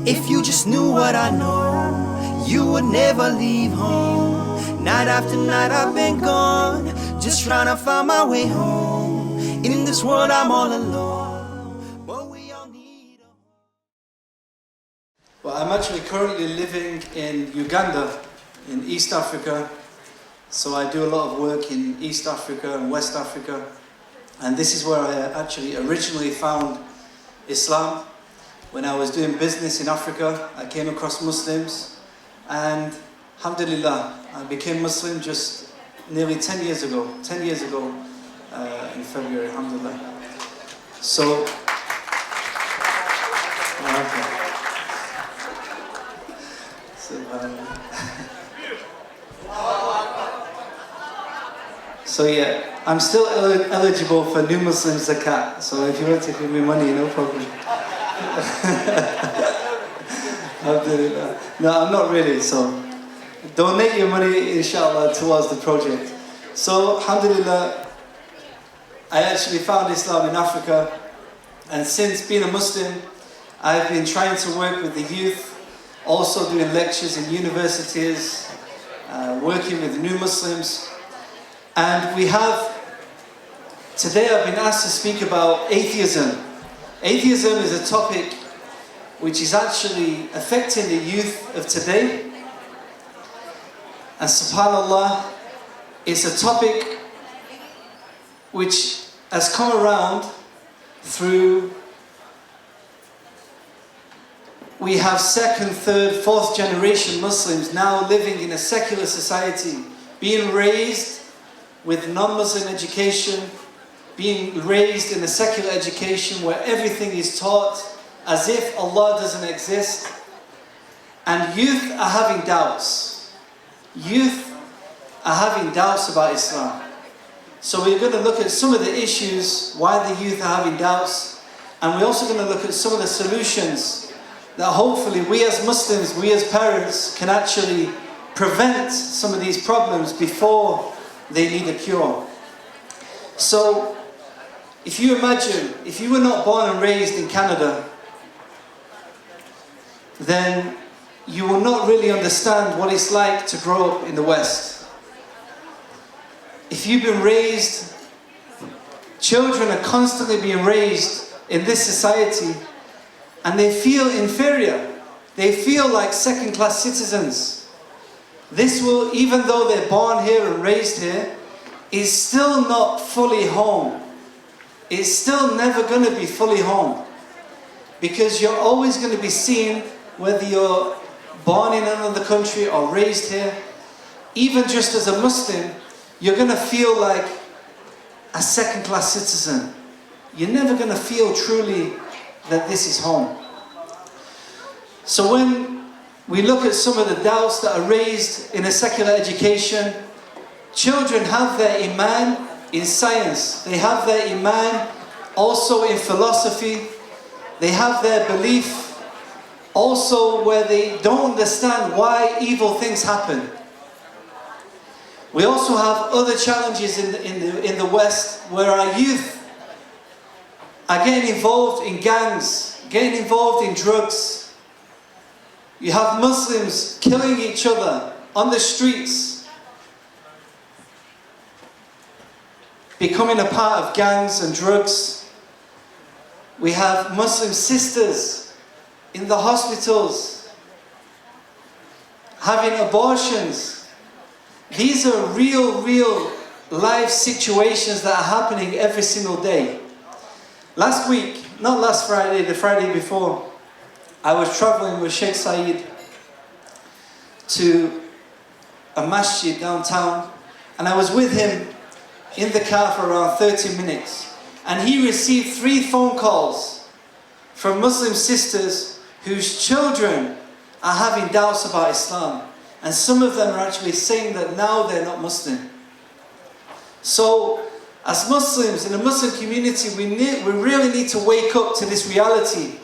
If you just knew what I know, you would never leave home. Night after night I've been gone, just trying to find my way home. In this world I'm all alone, but we all need a home. Well, I'm actually currently living in Uganda, in East Africa. So I do a lot of work in East Africa and West Africa. And this is where I actually originally found Islam. When I was doing business in Africa, I came across Muslims, and alhamdulillah, I became Muslim just nearly 10 years ago. 10 years ago in February, alhamdulillah. So, so yeah, I'm still eligible for new Muslim zakat. So if you want to give me money, no problem. No, I'm not really, so donate your money inshallah towards the project. So alhamdulillah, I actually found Islam in Africa, and since being a Muslim I've been trying to work with the youth, also doing lectures in universities, working with new Muslims. And today I've been asked to speak about atheism. Atheism is a topic which is actually affecting the youth of today. And subhanAllah, it's a topic which has come around through, we have second, third, fourth generation Muslims now living in a secular society, being raised with non-Muslim education, being raised in a secular education where everything is taught as if Allah doesn't exist. And youth are having doubts. Youth are having doubts about Islam. So we're going to look at some of the issues why the youth are having doubts, and we're also going to look at some of the solutions that hopefully we as Muslims, we as parents, can actually prevent some of these problems before they need a cure. So if you imagine, if you were not born and raised in Canada, then you will not really understand what it's like to grow up in the West. If you've been raised, children are constantly being raised in this society, and they feel inferior. They feel like second-class citizens. This will, even though they're born here and raised here, is still not fully home. It's still never going to be fully home, because you're always going to be seen, whether you're born in another country or raised here. Even just as a Muslim, you're going to feel like a second-class citizen. You're never going to feel truly that this is home. So when we look at some of the doubts that are raised in a secular education, children have their iman in science. They have their iman also in philosophy. They have their belief also where they don't understand why evil things happen. We also have other challenges in the West where our youth are getting involved in gangs, getting involved in drugs. You have Muslims killing each other on the streets, becoming a part of gangs and drugs. We have Muslim sisters in the hospitals having abortions. These are real life situations that are happening every single day. Last week, not last Friday, the Friday before, I was traveling with Sheikh Saeed to a masjid downtown, and I was with him in the car for around 30 minutes, and he received 3 phone calls from Muslim sisters whose children are having doubts about Islam, and some of them are actually saying that now they're not Muslim. So as Muslims in a Muslim community, we really need to wake up to this reality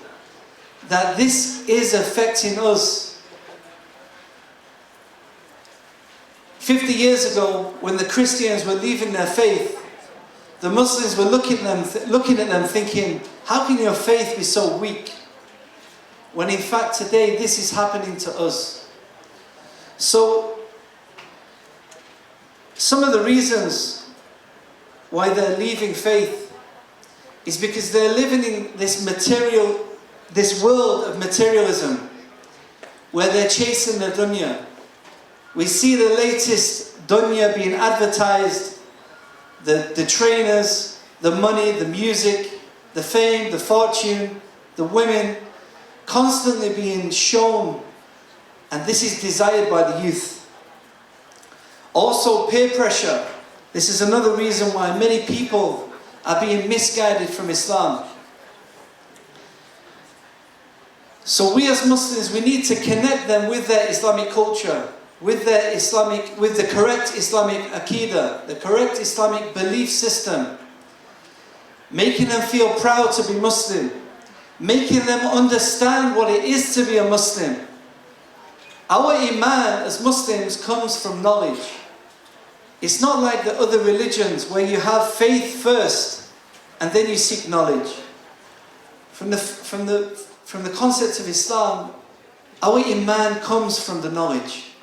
that this is affecting us. 50 years ago, when the Christians were leaving their faith, the Muslims were looking at them thinking, how can your faith be so weak? when in fact today this is happening to us. So, some of the reasons why they're leaving faith is because they're living in this world of materialism, where they're chasing the dunya. We see the latest dunya being advertised, the trainers, the money, the music, the fame, the fortune, the women, constantly being shown, and this is desired by the youth. Also, peer pressure. This is another reason why many people are being misguided from Islam. So we as Muslims, we need to connect them with their Islamic culture, with the correct Islamic Aqidah, the correct Islamic belief system, making them feel proud to be Muslim, making them understand what it is to be a Muslim. Our Iman as Muslims comes from knowledge. It's not like the other religions where you have faith first and then you seek knowledge. From the concept of Islam, our Iman comes from the knowledge.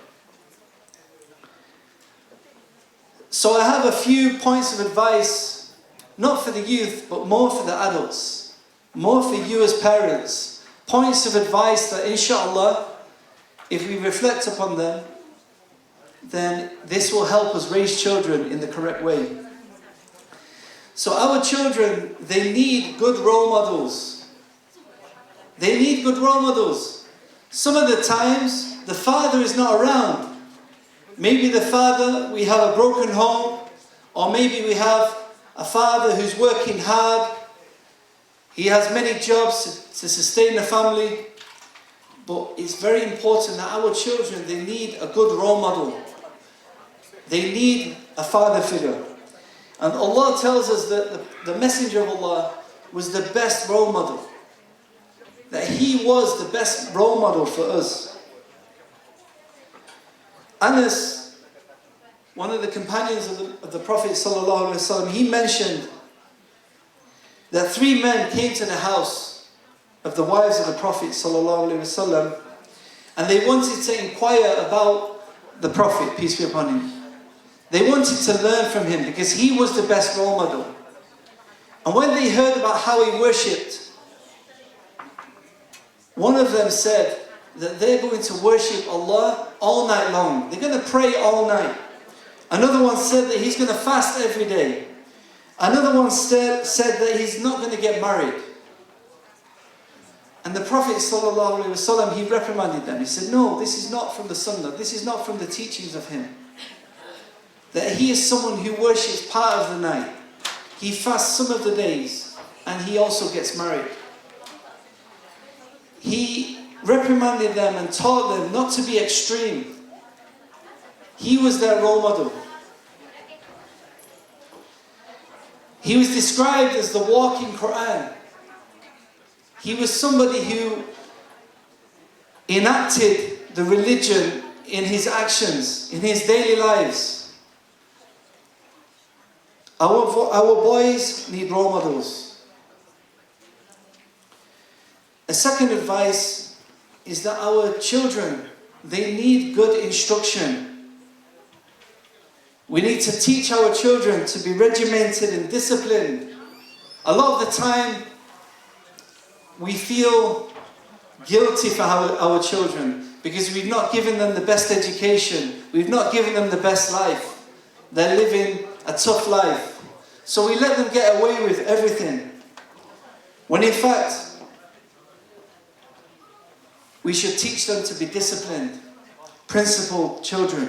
So I have a few points of advice, not for the youth, but more for the adults, more for you as parents. Points of advice that, inshallah, if we reflect upon them, then this will help us raise children in the correct way. So our children, they need good role models. They need good role models. Some of the times, the father is not around. Maybe the father, we have a broken home, or maybe we have a father who's working hard. He has many jobs to sustain the family. But it's very important that our children, they need a good role model. They need a father figure. And Allah tells us that the Messenger of Allah was the best role model. That he was the best role model for us. Anas, one of the companions of the Prophet ﷺ, he mentioned that 3 men came to the house of the wives of the Prophet ﷺ, and they wanted to inquire about the Prophet, peace be upon him. They wanted to learn from him because he was the best role model. And when they heard about how he worshipped, one of them said that they're going to worship Allah all night long. They're going to pray all night. Another one said that he's going to fast every day. Another one said that he's not going to get married. And the Prophet ﷺ, he reprimanded them. He said, no, this is not from the Sunnah. This is not from the teachings of him. That he is someone who worships part of the night. He fasts some of the days. And he also gets married. He reprimanded them and taught them not to be extreme. He was their role model. He was described as the walking Quran. He was somebody who enacted the religion in his actions, in his daily lives. Our boys need role models. A second advice is that our children, they need good instruction. We need to teach our children to be regimented and disciplined. A lot of the time, we feel guilty for our children because we've not given them the best education. We've not given them the best life. They're living a tough life. So we let them get away with everything. When in fact, we should teach them to be disciplined, principled children.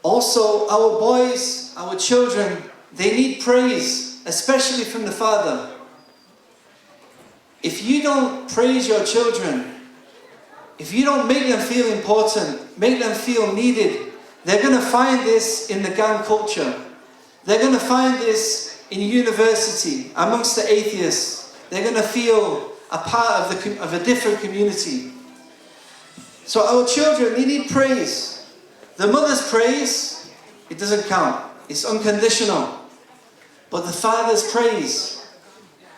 Also, our boys, our children, they need praise, especially from the father. If you don't praise your children, if you don't make them feel important, make them feel needed, they're going to find this in the gang culture. They're going to find this in university, amongst the atheists. They're going to feel a part of a different community. So our children, they need praise. The mother's praise, it doesn't count. It's unconditional. But the father's praise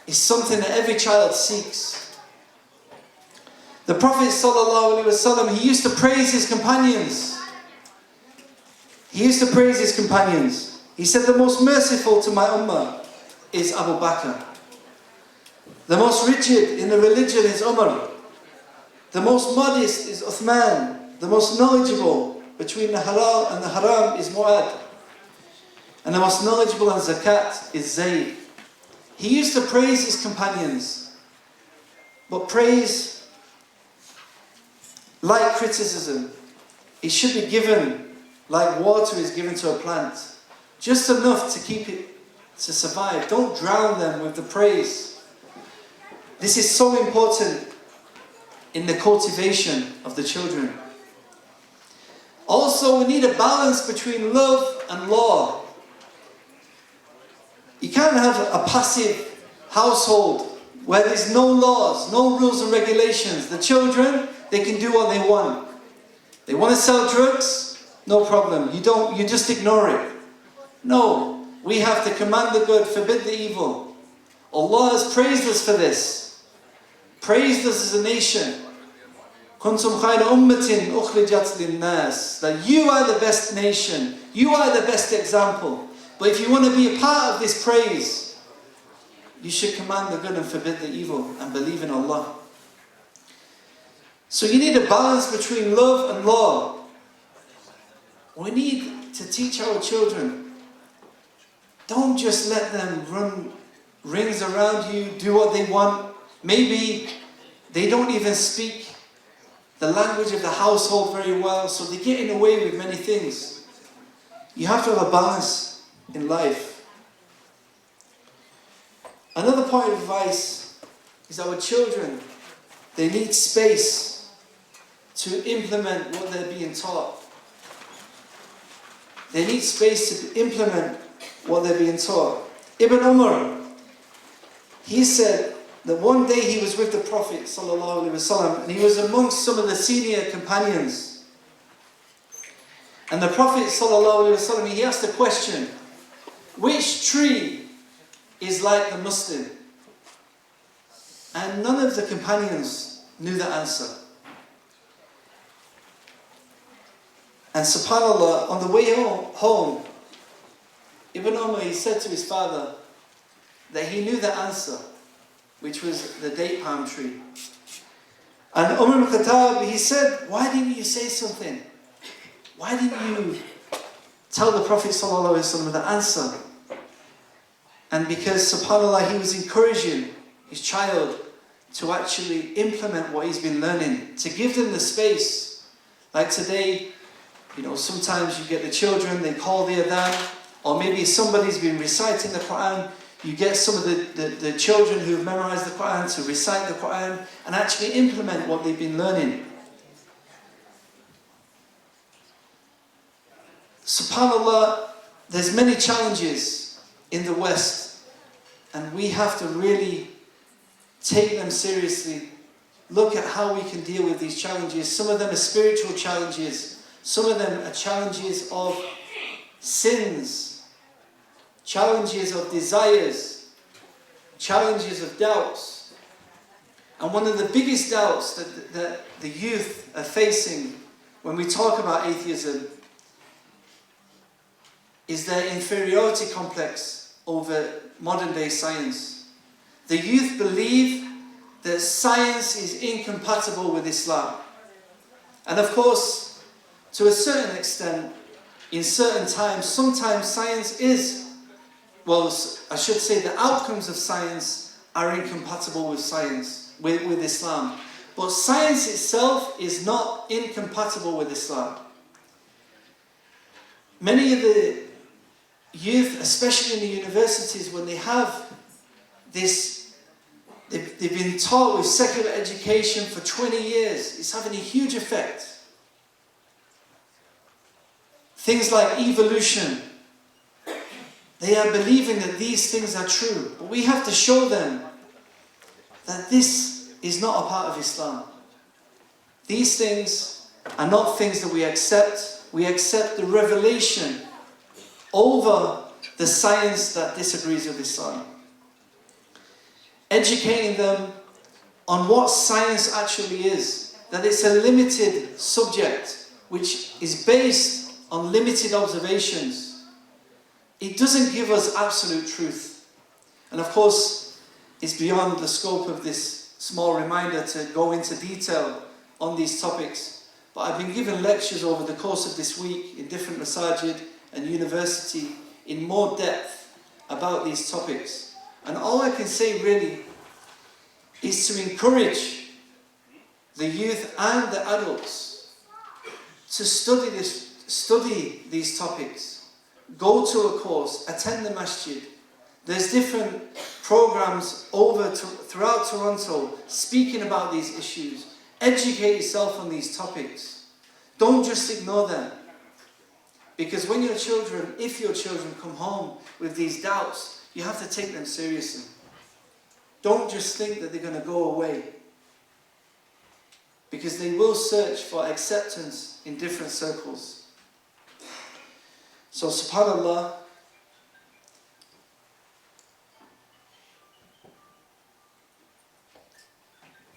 is something that every child seeks. The Prophet ﷺ, he used to praise his companions. He used to praise his companions. He said, the most merciful to my ummah is Abu Bakr. The most rigid in the religion is Umar. The most modest is Uthman. The most knowledgeable between the halal and the haram is Mu'ad. And the most knowledgeable on zakat is Zayd. He used to praise his companions. But praise, like criticism, it should be given like water is given to a plant. Just enough to keep it to survive. Don't drown them with the praise. This is so important in the cultivation of the children. Also, we need a balance between love and law. You can't have a passive household where there's no laws, no rules and regulations. The children, they can do what they want. They want to sell drugs, no problem. You just ignore it. No, we have to command the good, forbid the evil. Allah has praised us for this. Praised us as a nation. كُنْتُمْ خَيْرَ أُمَّةٍ أُخْرِجَتْ لِلنَّاسِ. That you are the best nation. You are the best example. But if you want to be a part of this praise, you should command the good and forbid the evil and believe in Allah. So you need a balance between love and law. We need to teach our children. Don't just let them run rings around you, do what they want. Maybe they don't even speak the language of the household very well, so they're getting away with many things. You have to have a balance in life. Another point of advice is our children, they need space to implement what they're being taught. They need space to implement what they're being taught. Ibn Umar, he said that one day he was with the Prophet ﷺ, and he was amongst some of the senior companions. And the Prophet ﷺ, he asked a question, which tree is like the mustard? And none of the companions knew the answer. And subhanAllah, on the way home, Ibn Umar, he said to his father that he knew the answer, which was the date palm tree. And Umar ibn Khattab, he said, why didn't you say something? Why didn't you tell the Prophet ﷺ the answer? And because subhanAllah, he was encouraging his child to actually implement what he's been learning, to give them the space. Like today, sometimes you get the children, they call the adhan, or maybe somebody's been reciting the Quran. You get some of the children who have memorized the Quran to recite the Quran and actually implement what they've been learning. SubhanAllah, there's many challenges in the West, and we have to really take them seriously. Look at how we can deal with these challenges. Some of them are spiritual challenges. Some of them are challenges of sins, challenges of desires, challenges of doubts. And one of the biggest doubts that the youth are facing when we talk about atheism is their inferiority complex over modern day science. The youth believe that science is incompatible with Islam. And of course, to a certain extent, in certain times, sometimes science is, well, I should say the outcomes of science are incompatible with science, with Islam. But science itself is not incompatible with Islam. Many of the youth, especially in the universities, when they have this, they've been taught with secular education for 20 years, it's having a huge effect. Things like evolution, they are believing that these things are true. But we have to show them that this is not a part of Islam. These things are not things that we accept. We accept the revelation over the science that disagrees with Islam. Educating them on what science actually is, that it's a limited subject which is based on limited observations. It doesn't give us absolute truth. And of course, it's beyond the scope of this small reminder to go into detail on these topics. But I've been given lectures over the course of this week in different masajid and university in more depth about these topics. And all I can say really is to encourage the youth and the adults to study these topics. Go to a course, attend the masjid. There's different programs throughout Toronto speaking about these issues. Educate yourself on these topics. Don't just ignore them. Because when your children, if your children come home with these doubts, you have to take them seriously. Don't just think that they're going to go away. Because they will search for acceptance in different circles. So subhanAllah,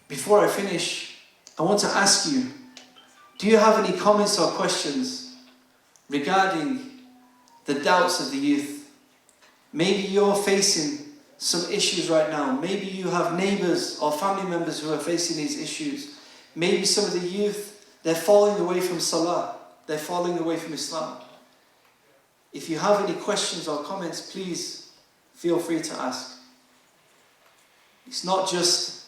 before I finish, I want to ask you, do you have any comments or questions regarding the doubts of the youth? Maybe you're facing some issues right now. Maybe you have neighbours or family members who are facing these issues. Maybe some of the youth, they're falling away from Salah. They're falling away from Islam. If you have any questions or comments, please feel free to ask. It's not just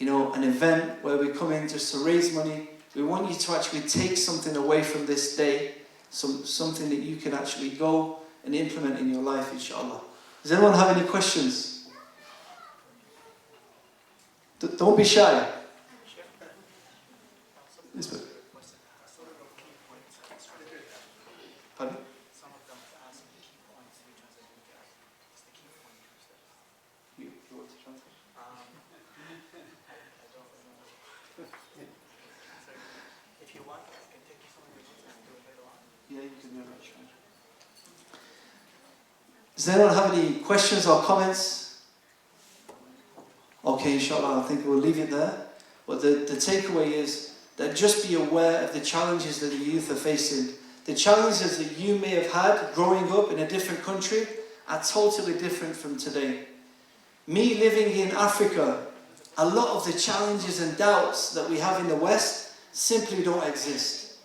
an event where we come in just to raise money. We want you to actually take something away from this day, something that you can actually go and implement in your life, inshallah. Does anyone have any questions? Don't be shy. Pardon? Does anyone have any questions or comments? Okay, inshallah, I think we'll leave it there. But the takeaway is that just be aware of the challenges that the youth are facing. The challenges that you may have had growing up in a different country are totally different from today. Me living in Africa, a lot of the challenges and doubts that we have in the West simply don't exist.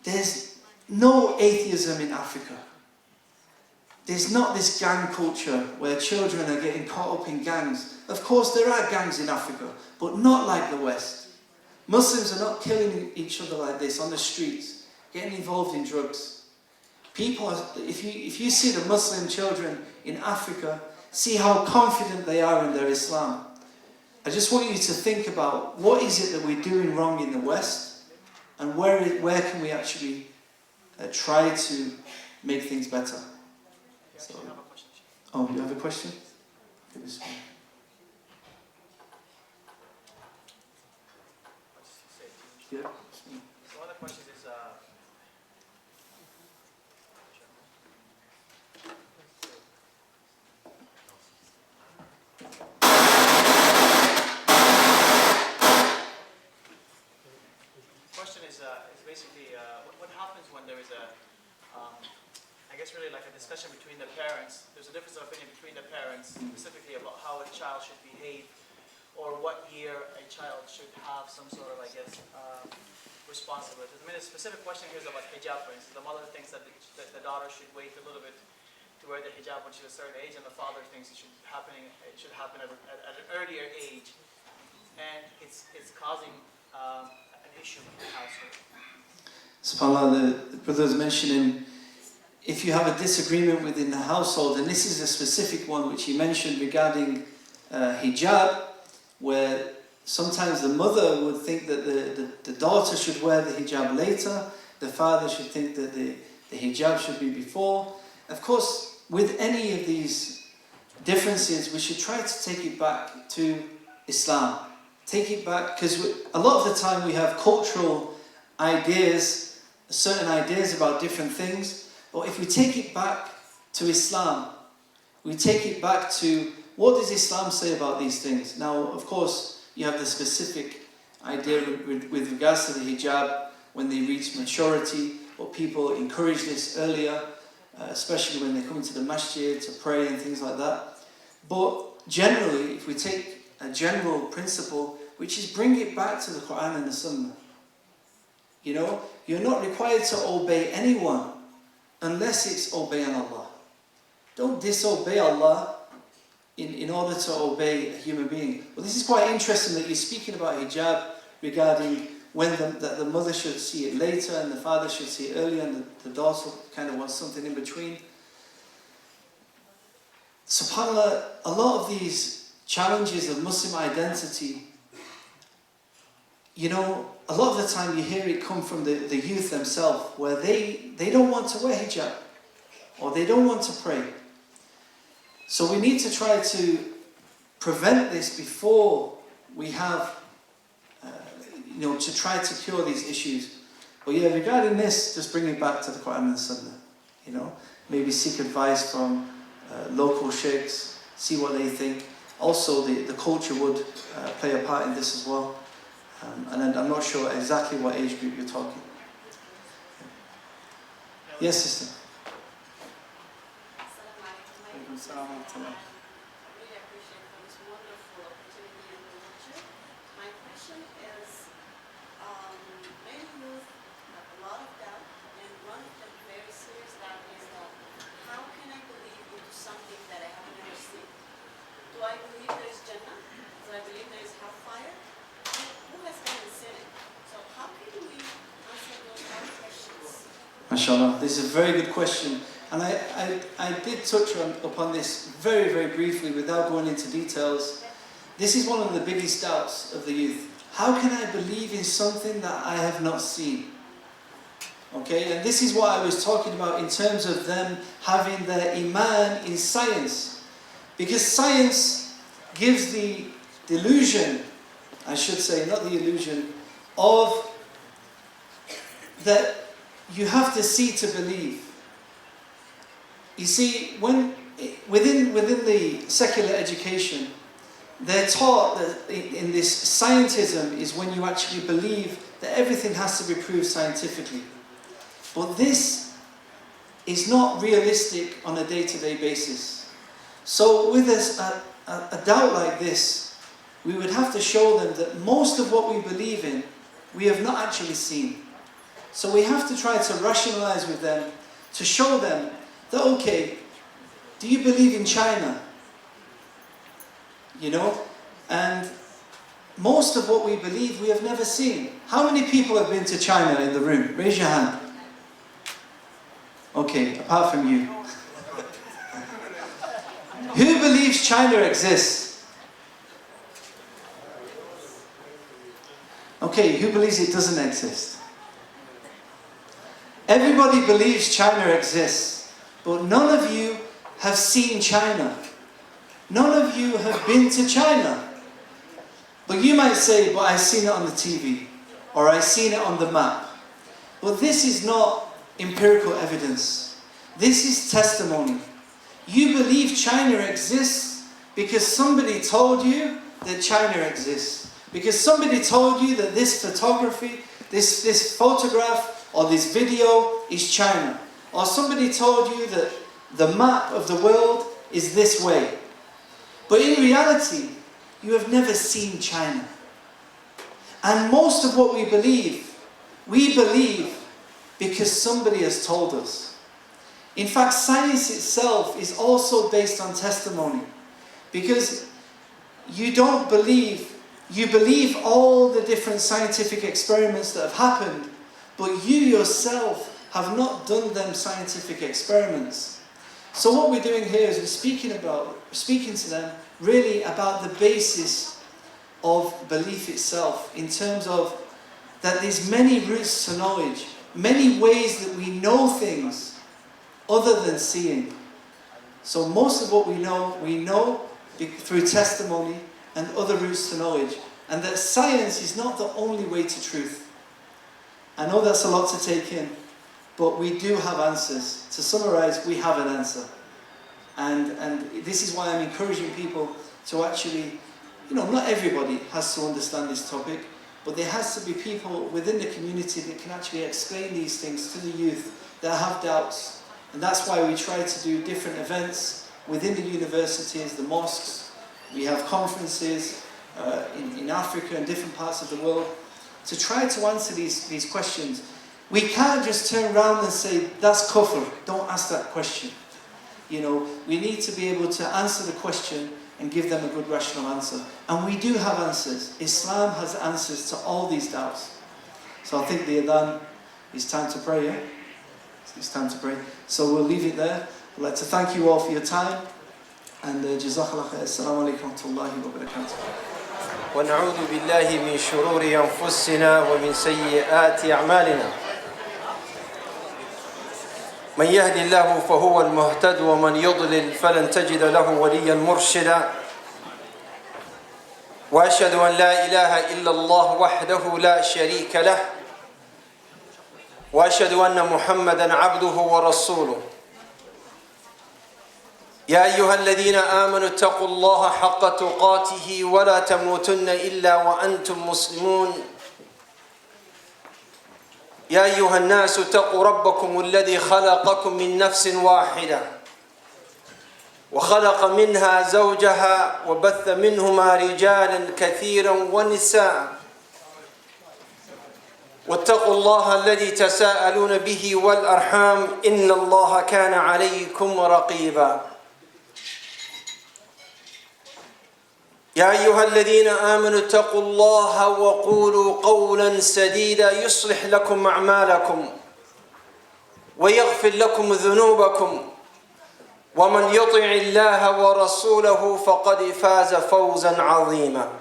There's no atheism in Africa. There's not this gang culture where children are getting caught up in gangs. Of course, there are gangs in Africa, but not like the West. Muslims are not killing each other like this on the streets, getting involved in drugs. If you see the Muslim children in Africa, see how confident they are in their Islam. I just want you to think about what is it that we're doing wrong in the West, and where can we actually try to make things better. So, oh, you have a question? Okay, this one. Yeah. So one of the questions is, basically what happens when there is I guess really like a discussion between the parents. There's a difference of opinion between the parents, specifically about how a child should behave, or what year a child should have some sort of, I guess, responsibility. I mean, a specific question here is about hijab, for instance. The mother thinks that the daughter should wait a little bit to wear the hijab when she's a certain age, and the father thinks it should happen at an earlier age, and it's causing an issue in the household. SubhanAllah, the brother's mentioning, if you have a disagreement within the household, and this is a specific one which he mentioned regarding hijab, where sometimes the mother would think that the daughter should wear the hijab later, the father should think that the hijab should be before. Of course, with any of these differences, we should try to take it back to Islam. Take it back, because a lot of the time we have cultural ideas, certain ideas about different things, but if we take it back to Islam, we take it back to what does Islam say about these things. Now, of course, you have the specific idea with regards to the hijab when they reach maturity, or people encourage this earlier, especially when they come into the masjid to pray and things like that. But generally, if we take a general principle, which is bring it back to the Quran and the Sunnah. You know, you're not required to obey anyone unless it's obeying Allah. Don't disobey Allah in order to obey a human being. Well, this is quite interesting that you're speaking about hijab regarding when the mother should see it later and the father should see it earlier, and the daughter kind of wants something in between. SubhanAllah, a lot of these challenges of Muslim identity, you know, a lot of the time you hear it come from the youth themselves, where they don't want to wear hijab, or they don't want to pray. So we need to try to prevent this before we have, you know, to try to cure these issues. But yeah, regarding this, just bring it back to the Quran and the Sunnah. You know, maybe seek advice from local sheikhs, see what they think. Also, the culture would play a part in this as well. And I'm not sure exactly what age group you're talking. Yes, sister. I really appreciate this wonderful opportunity and the lecture. My question is, many youth have a lot of doubt, and one of the very serious doubt is that how can I believe into something that I have never seen? Do I believe there is Jannah? Do I believe there is hellfire? Who has never seen it? So how can we answer those hard questions? MashaAllah, this is a very good question. And I did touch upon this very, very briefly without going into details. This is one of the biggest doubts of the youth. How can I believe in something that I have not seen? Okay, and this is what I was talking about in terms of them having their iman in science. Because science gives the delusion, I should say, not the illusion, of that you have to see to believe. You see, within the secular education, they're taught that in this scientism is when you actually believe that everything has to be proved scientifically. But this is not realistic on a day-to-day basis. So with a doubt like this, we would have to show them that most of what we believe in, we have not actually seen. So we have to try to rationalize with them, to show them that, okay, do you believe in China? You know, and most of what we believe we have never seen. How many people have been to China in the room? Raise your hand. Okay, apart from you. Who believes China exists? Okay, who believes it doesn't exist? Everybody believes China exists, but none of you have seen China. None of you have been to China. But you might say, but I've seen it on the TV, or I've seen it on the map. But this is not empirical evidence. This is testimony. You believe China exists because somebody told you that China exists. Because somebody told you that this photography, this photograph, or this video is China. Or somebody told you that the map of the world is this way. But in reality, you have never seen China. And most of what we believe because somebody has told us. In fact, science itself is also based on testimony. Because you don't believe, you believe all the different scientific experiments that have happened, but you yourself have not done them scientific experiments. So what we're doing here is we're speaking to them really about the basis of belief itself, in terms of that there's many routes to knowledge, many ways that we know things other than seeing. So most of what we know through testimony and other routes to knowledge, and that science is not the only way to truth. I know that's a lot to take in, but we do have answers. To summarize, we have an answer. And this is why I'm encouraging people to actually, not everybody has to understand this topic, but there has to be people within the community that can actually explain these things to the youth that have doubts. And that's why we try to do different events within the universities, the mosques. We have conferences in Africa and different parts of the world to try to answer these questions. We can't just turn around and say, that's kufr, don't ask that question. We need to be able to answer the question and give them a good rational answer. And we do have answers. Islam has answers to all these doubts. So I think the adhan is time to pray, yeah? It's time to pray. So we'll leave it there. I'd like to thank you all for your time. And jazakallah khair. Assalamu alaikum wa rahmatullahi wa barakatuh. ونعوذ بالله من شرور أنفسنا ومن سيئات أعمالنا من يهد الله فهو المهتد ومن يضلل فلن تجد له وليا مرشدا وأشهد أن لا إله إلا الله وحده لا شريك له وأشهد أن محمدا عبده ورسوله يا أيها الذين آمنوا اتقوا الله حق تقاته ولا تموتن إلا وأنتم مسلمون يا أيها الناس اتقوا ربكم الذي خلقكم من نفس واحدة وخلق منها زوجها وبث منهما رجالا كثيرا ونساء واتقوا الله الذي تساءلون به والأرحام إن الله كان عليكم رقيبا يا أيها الذين آمنوا اتقوا الله وقولوا قولا سديدا يصلح لكم أعمالكم ويغفر لكم ذنوبكم ومن يطع الله ورسوله فقد فاز فوزا عظيما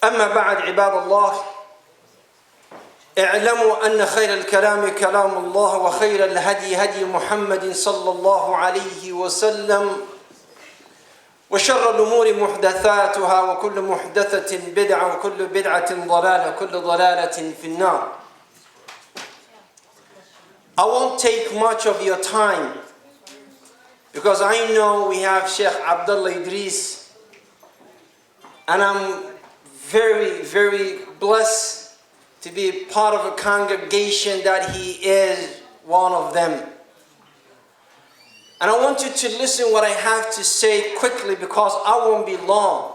أما بعد عباد الله اعلموا أن خير الكلام كلام الله وخير الهدي هدي محمد صلى الله عليه وسلم وشر الأمور محدثاتها وكل محدثة بدعة وكل بدعة ضلالة وكل ضلالة في النار. I won't take much of your time because I know we have Sheikh Abdullah Idris and I'm very, very blessed to be part of a congregation that he is one of them. And I want you to listen what I have to say quickly because I won't be long.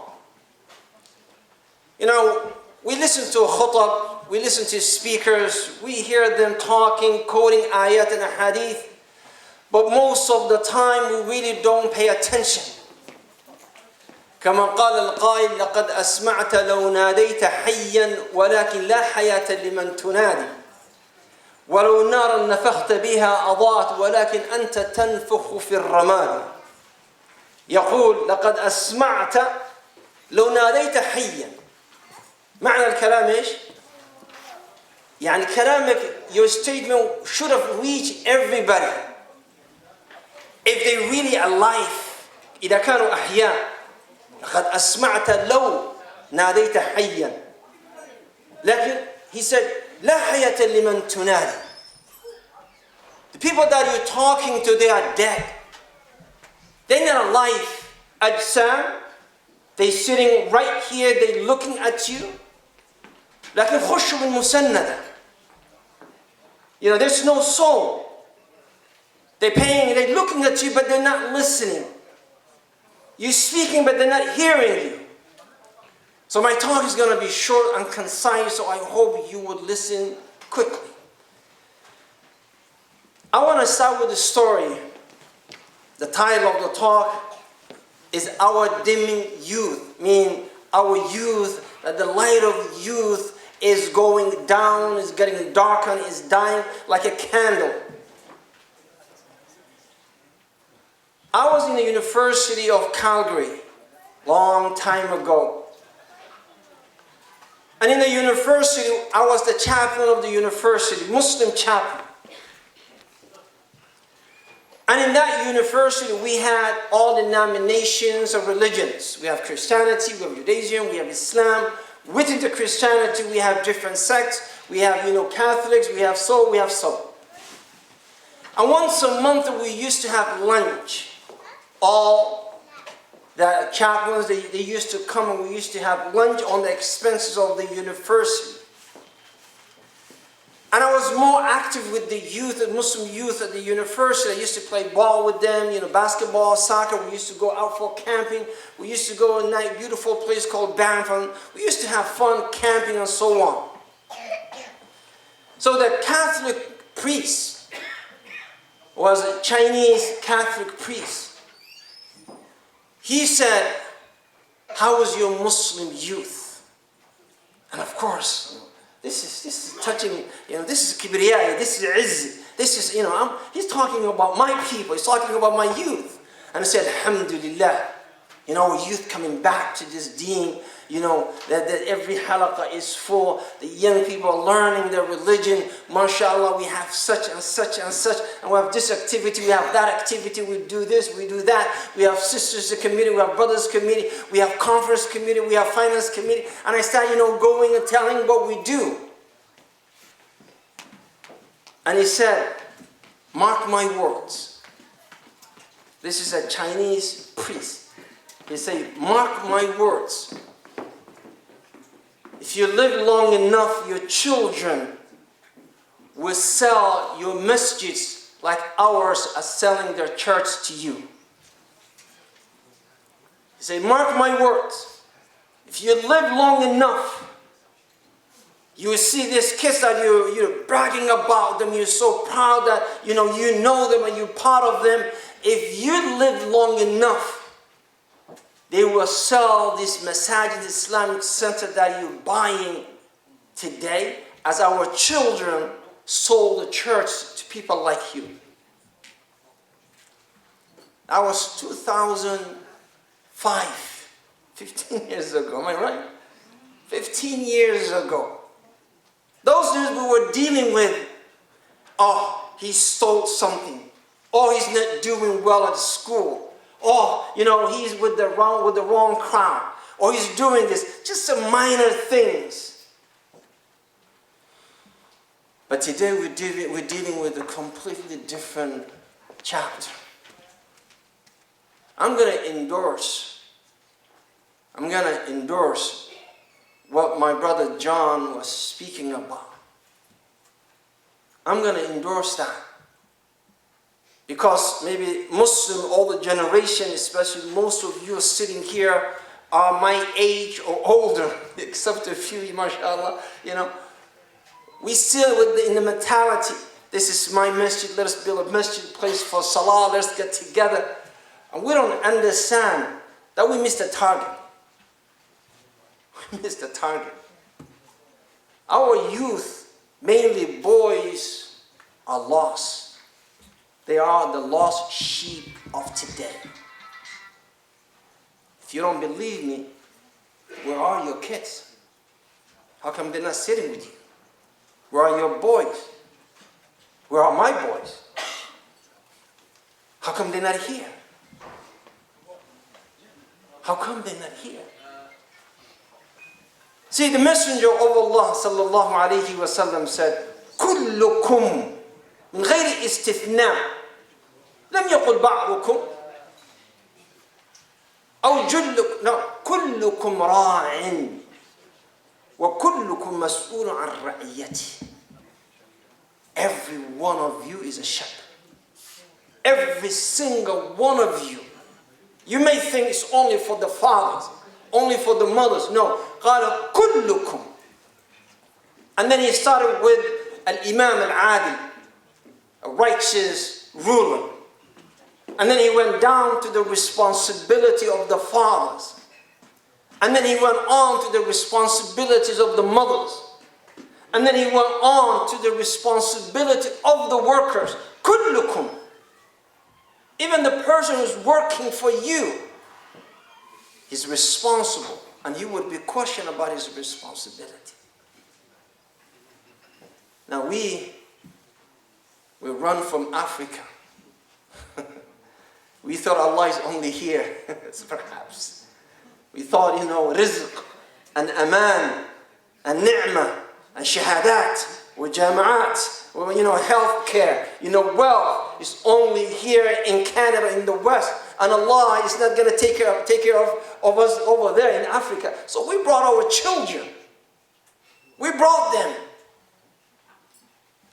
We listen to a khutab, we listen to speakers, we hear them talking, quoting ayat and hadith, but most of the time we really don't pay attention. كما قال القائل لقد أسمعت لو ناديت حيا ولكن لا حياة لمن تنادي ولو نارا نفخت بها أضاءت ولكن أنت تنفخ في الرماد يقول لقد أسمعت لو ناديت حيا معنى الكلام إيش؟ يعني كلامك your statement should have reached everybody if they really alive إذا كانوا أحياء لقد أسمعت لو ناديت حيا لكن he said لا حياة لمن تنادي. The people that you're talking to, they are dead. They're not alive. أجسام, they're sitting right here, they're looking at you. لكن خشوا بالمسندة. There's no soul. They're paying, they're looking at you, but they're not listening. You're speaking, but they're not hearing you. So my talk is going to be short and concise, so I hope you would listen quickly. I want to start with a story. The title of the talk is Our Dimming Youth, meaning our youth, that the light of youth is going down, is getting darker, and is dying like a candle. I was in the University of Calgary long time ago. And in the university, I was the chaplain of the university, Muslim chaplain. And in that university, we had all denominations of religions. We have Christianity, we have Judaism, we have Islam. Within the Christianity, we have different sects. We have, Catholics, we have so. And once a month we used to have lunch. All the chaplains, they used to come and we used to have lunch on the expenses of the university. And I was more active with the youth, the Muslim youth at the university. I used to play ball with them, basketball, soccer. We used to go out for camping. We used to go to a nice, beautiful place called Banff. We used to have fun camping and so on. So the Catholic priest was a Chinese Catholic priest. He said, "How is your Muslim youth?" And of course, this is touching, this is kibriya, this is izz, this is, he's talking about my people, he's talking about my youth. And I said, alhamdulillah, youth coming back to this deen, that every halaqah is full, the young people are learning their religion, mashallah, we have such and such and such, and we have this activity, we have that activity, we do this, we do that, we have sisters committee, we have brothers committee, we have conference committee, we have finance committee, and I start, going and telling what we do. And he said, mark my words. This is a Chinese priest. He said, mark my words. If you live long enough, your children will sell your masjids like ours are selling their church to you. He said, mark my words. If you live long enough, you will see these kids that you're bragging about them, you're so proud that you know them and you're part of them. If you live long enough, they will sell this Masajid Islamic Center that you're buying today as our children sold the church to people like you. That was 2005, 15 years ago, am I right? 15 years ago. Those days we were dealing with, oh, he stole something. Oh, he's not doing well at school. Oh, he's with the wrong crowd. Or he's doing this. Just some minor things. But today we're dealing with a completely different chapter. I'm going to endorse what my brother John was speaking about. I'm going to endorse that. Because maybe Muslim, all the generation, especially most of you sitting here, are my age or older, except a few, mashallah, We still in the mentality, this is my masjid, let us build a masjid, place for salah, let's get together. And we don't understand that we missed the target. We missed the target. Our youth, mainly boys, are lost. They are the lost sheep of today. If you don't believe me, where are your kids? How come they're not sitting with you? Where are your boys? Where are my boys? How come they're not here? How come they're not here? See, the Messenger of Allah sallallahu alayhi wa sallam said, كلكم من غير استثناء لم يقل بعضكم أو كلكم راع وكلكم مسؤول عن رعيته. Every one of you is a shepherd. Every single one of you. You may think it's only for the fathers, only for the mothers. No. قال كلكم. And then he started with Al-Imam Al-Adil, a righteous ruler. And then he went down to the responsibility of the fathers. And then he went on to the responsibilities of the mothers. And then he went on to the responsibility of the workers. كلكم. Even the person who's working for you is responsible. And you would be questioned about his responsibility. Now we run from Africa. We thought Allah is only here, perhaps. We thought, rizq and aman and ni'mah and shahadat or jama'at or, health care, wealth. is only here in Canada, in the West, and Allah is not going to take care of us over there in Africa. So we brought our children. We brought them.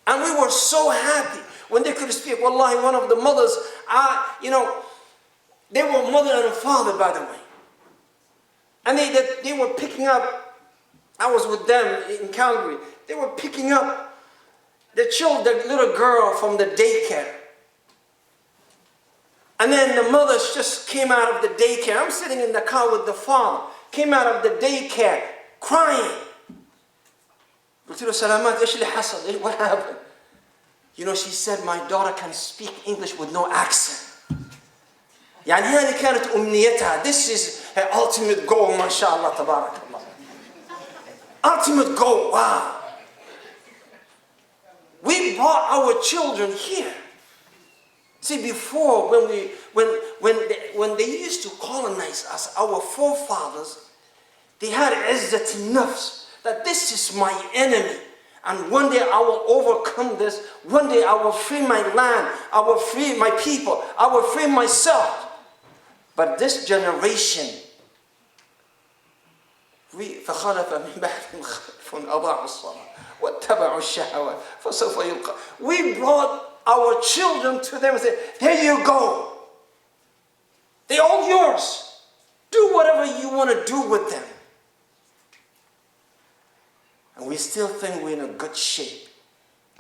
And we were so happy when they could speak. Wallahi, one of the mothers, they were mother and father, by the way. And they were picking up, I was with them in Calgary, they were picking up the little girl from the daycare. And then the mother just came out of the daycare. I'm sitting in the car with the father. Came out of the daycare, crying. قلت له سلامات ايش اللي حصل؟ What happened? You know, she said my daughter can speak English with no accent. يعني هذه كانت أمنيتها. This is her ultimate goal, ما شاء الله تبارك الله. Ultimate goal, wow. We brought our children here. See, before when they used to colonize us, our forefathers, they had izzat nafs, that this is my enemy. And one day I will overcome this. One day I will free my land. I will free my people. I will free myself. But this generation, فخلف من بعدهم خلف أضاعوا الصلاة واتبعوا الشهوات فسوف يلقى. We brought our children to them and said, here you go. They're all yours. Do whatever you want to do with them. And we still think we're in a good shape.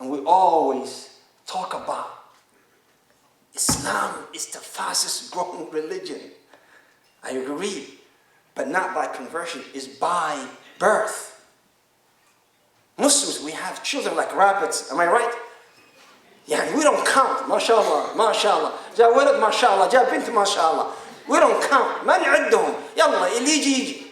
And we always talk about Islam is the fastest growing religion. I agree. But not by conversion, it's by birth. Muslims, we have children like rabbits. Am I right? Yeah, we don't count. MashaAllah, MashaAllah. جاء ولد ما شاء الله, جاء بنت ما شاء الله. We don't count. ما نعدهم. يلا اللي يجي.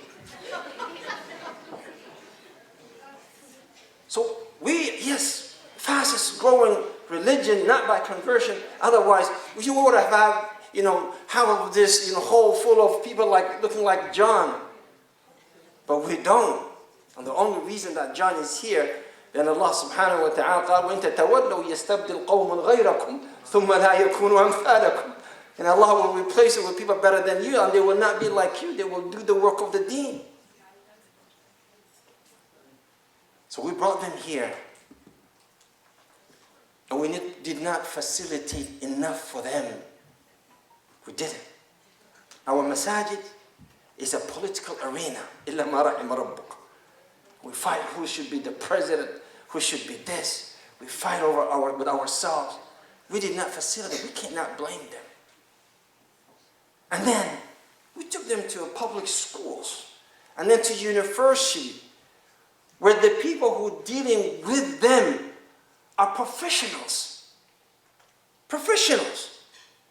So yes, fastest growing religion, not by conversion. Otherwise, you would have have this hole full of people looking like John. But we don't. And the only reason that John is here, then Allah subhanahu wa ta'ala قال وَإِن تَتَوَلَّوْا يَسْتَبْدِلْ قَوْمًا غَيْرَكُمْ ثُمَّ لَا يَكُونُوا أَمْثَالَكُمْ. And Allah will replace it with people better than you, and they will not be like you. They will do the work of the deen. So we brought them here. And we did not facilitate enough for them. We didn't. Our masajid is a political arena. إِلَّا مَا رَحِمَ رَبُّكَ. We fight who should be the president, who should be this. We fight with ourselves. We did not facilitate. We cannot blame them. And then we took them to public schools and then to university, where the people who are dealing with them are professionals. Professionals.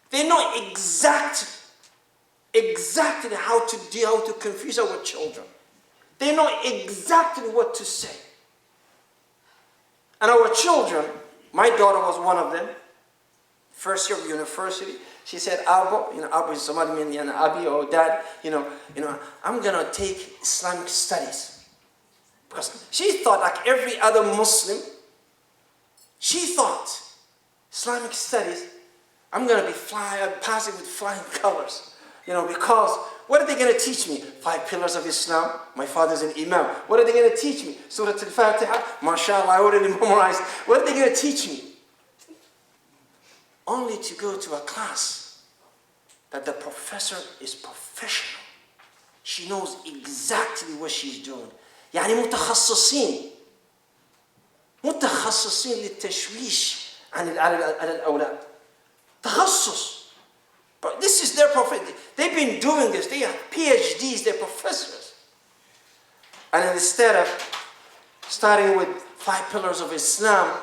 They know exactly how to confuse our children. They know exactly what to say. And our children, my daughter was one of them, first year of university, she said, Abu, Abu is somebody means Abi or Dad, I'm going to take Islamic studies. Because she thought, like every other Muslim, she thought Islamic studies, I'm going to be passing with flying colors. Because what are they going to teach me? 5 pillars of Islam. My father's an imam. What are they going to teach me? Surah Al-Fatiha. MashaAllah, I already memorized. What are they going to teach me? Only to go to a class that the professor is professional. She knows exactly what she's doing. يعني متخصصين للتشويش على الأولاد. تخصص. But this is their profession. They've been doing this. They have PhDs, they're professors. And instead of starting with 5 pillars of Islam,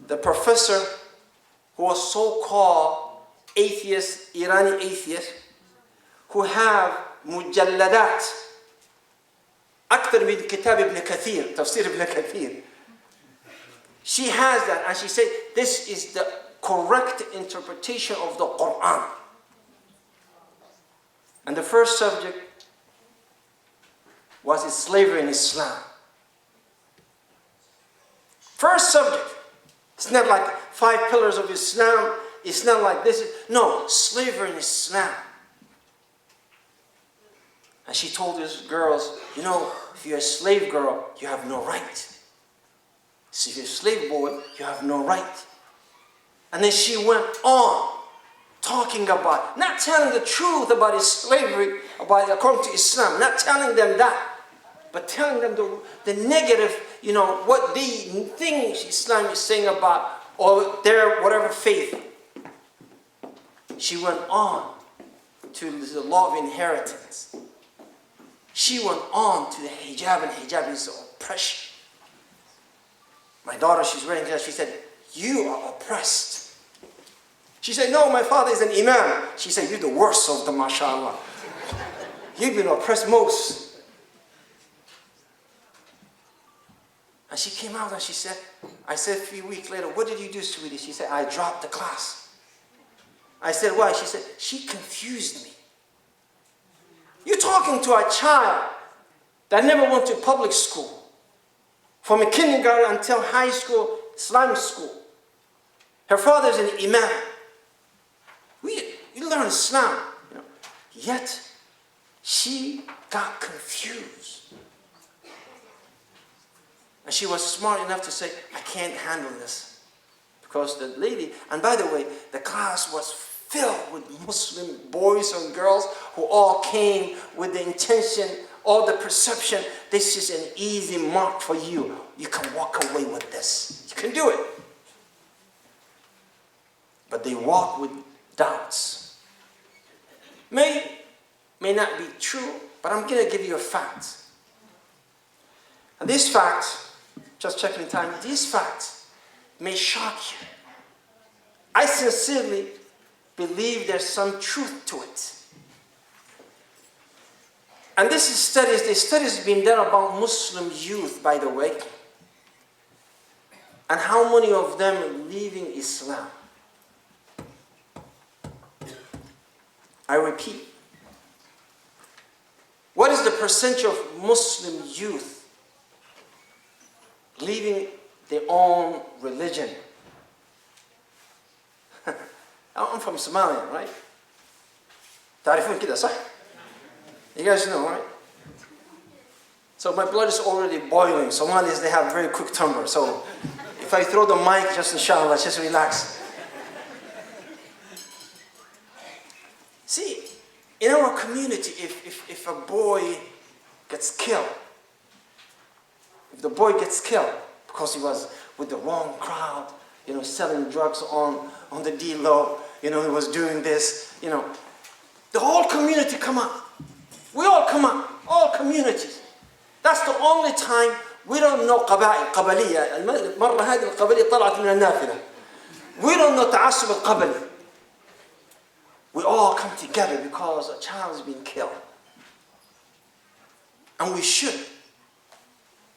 the professor, who was so-called atheist, Irani atheist, who have mujalladat, أكثر من كتاب ابن كثير, تفسير ابن كثير. She has that, and she said, this is the correct interpretation of the Quran. And the first subject was slavery in Islam. First subject. It's not like 5 pillars of Islam. It's not like this. No, slavery in Islam. And she told these girls, you know, if you're a slave girl, you have no right. So if you're a slave boy, you have no right. And then she went on talking about, not telling the truth about his slavery, according to Islam, not telling them that, but telling them the negative, you know, what the things Islam is saying about, or their whatever faith. She went on to the law of inheritance. She went on to the hijab, and hijab is oppression. My daughter, she's wearing hijab, she said, you are oppressed. She said, no, my father is an imam. She said, you're the worst of them, mashallah. You've been oppressed most. And she came out and she said, I said a few weeks later, what did you do, sweetie? She said, I dropped the class. I said, why? She said, she confused me. You're talking to a child that never went to public school, from a kindergarten until high school, Islamic school. Her father's an imam. You learn Islam, you know. Yet, she got confused. And she was smart enough to say, I can't handle this. Because the lady, and by the way, the class was filled with Muslim boys and girls who all came with the intention or the perception, this is an easy mark for you. You can walk away with this. You can do it. But they walk with doubts. May not be true, but I'm going to give you a fact. And this fact, just checking time, this fact may shock you. I sincerely believe there's some truth to it. And this is studies, the studies being done about Muslim youth, by the way, and how many of them are leaving Islam. I repeat, what is the percentage of Muslim youth leaving their own religion? I'm from Somalia, right? تعرفون كده صح? You guys know, right? So my blood is already boiling. Somalis, they have very quick temper. So if I throw the mic, just inshallah, just relax. See, in our community, if a boy gets killed, if the boy gets killed because he was with the wrong crowd, you know, selling drugs on the D-low, you know, he was doing this, you know, the whole community come up. We all come up, all communities. That's the only time we don't know قبلية. المرة هذه القبلية طلعت من النافذة. We don't know تعصب القبلي. We all come together because a child is being killed. And we should.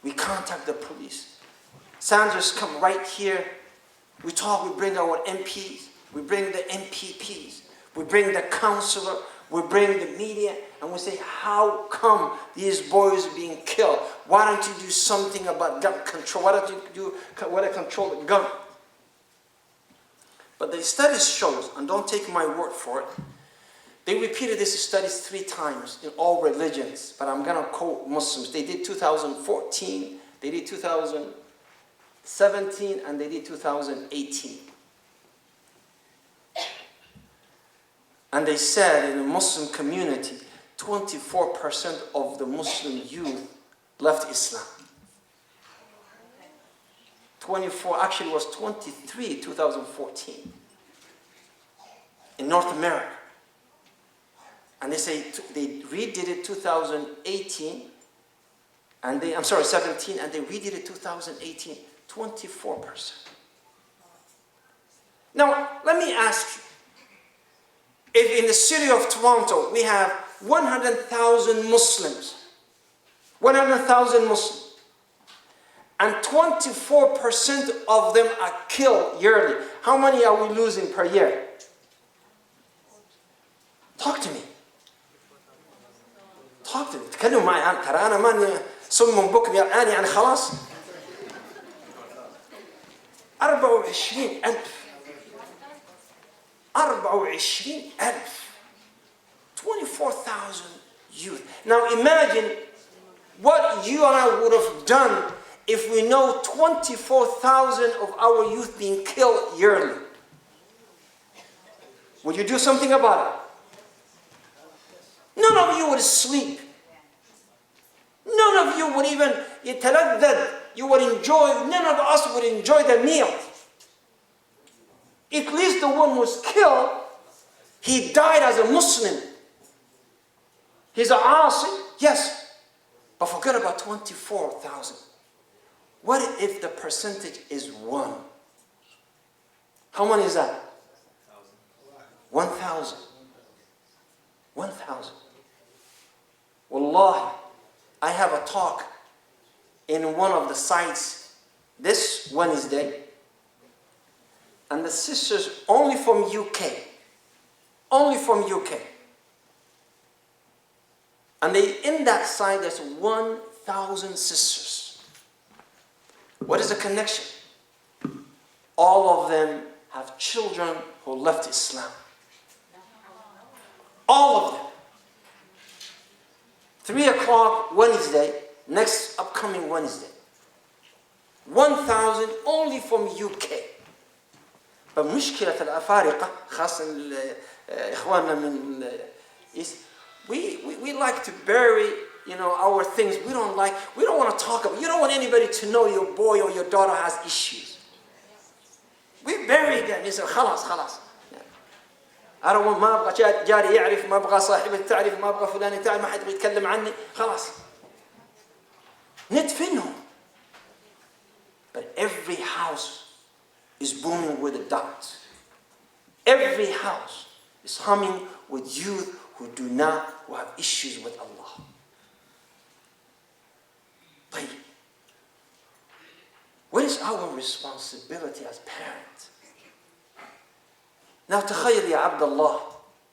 We contact the police. Sanders come right here. We talk, we bring our MPs, we bring the MPPs, we bring the counselor, we bring the media, and we say, how come these boys are being killed? Why don't you do something about gun control? Why don't you control the gun? But the studies shows, and don't take my word for it, they repeated these studies 3 times in all religions, but I'm going to quote Muslims. They did 2014, they did 2017, and they did 2018. And they said in the Muslim community, 24% of the Muslim youth left Islam. 24, actually it was 23, 2014. In North America. And they say, they redid it 2018, and they, 17, and they redid it 2018, 24%. Now, let me ask you, if in the city of Toronto we have 100,000 Muslims, 100,000 Muslims, and 24% of them are killed yearly, how many are we losing per year? Talk to me. Talk to me. تكلموا معي ترى أنا ماني صم بكم يعني خلاص. 24,000. 24,000. 24,000 youth. Now imagine what you and I would have done if we know 24,000 of our youth being killed yearly. Would you do something about it? None of you would sleep. None of you would even يتلذذ. You would enjoy, none of us would enjoy the meal. At least the one who was killed, he died as a Muslim. He's a asi, yes. But forget about 24,000. What if the percentage is 1? How many is that? 1,000. 1,000. Wallahi, I have a talk in one of the sites this Wednesday, and the sisters only from UK, and in that site there's 1,000 sisters. What is the connection? All of them have children who left Islam. All of them. 3 o'clock Wednesday, next upcoming Wednesday. 1,000 only from UK. But مشكلة الأفارقة خاصة إخواننا من East, we like to bury, our things. We don't want to talk about. You don't want anybody to know your boy or your daughter has issues. We bury them. You say خلاص. I don't want ما أبغى جاري يعرف ما أبغى صاحبة تعرف ما أبغى فلان تعرف ما حد يبغى يتكلم عني خلاص ندفنهم. But every house is booming with the dots. Every house is humming with youth who have issues with Allah. But what is our responsibility as parents? Now تخيل يا عبد الله,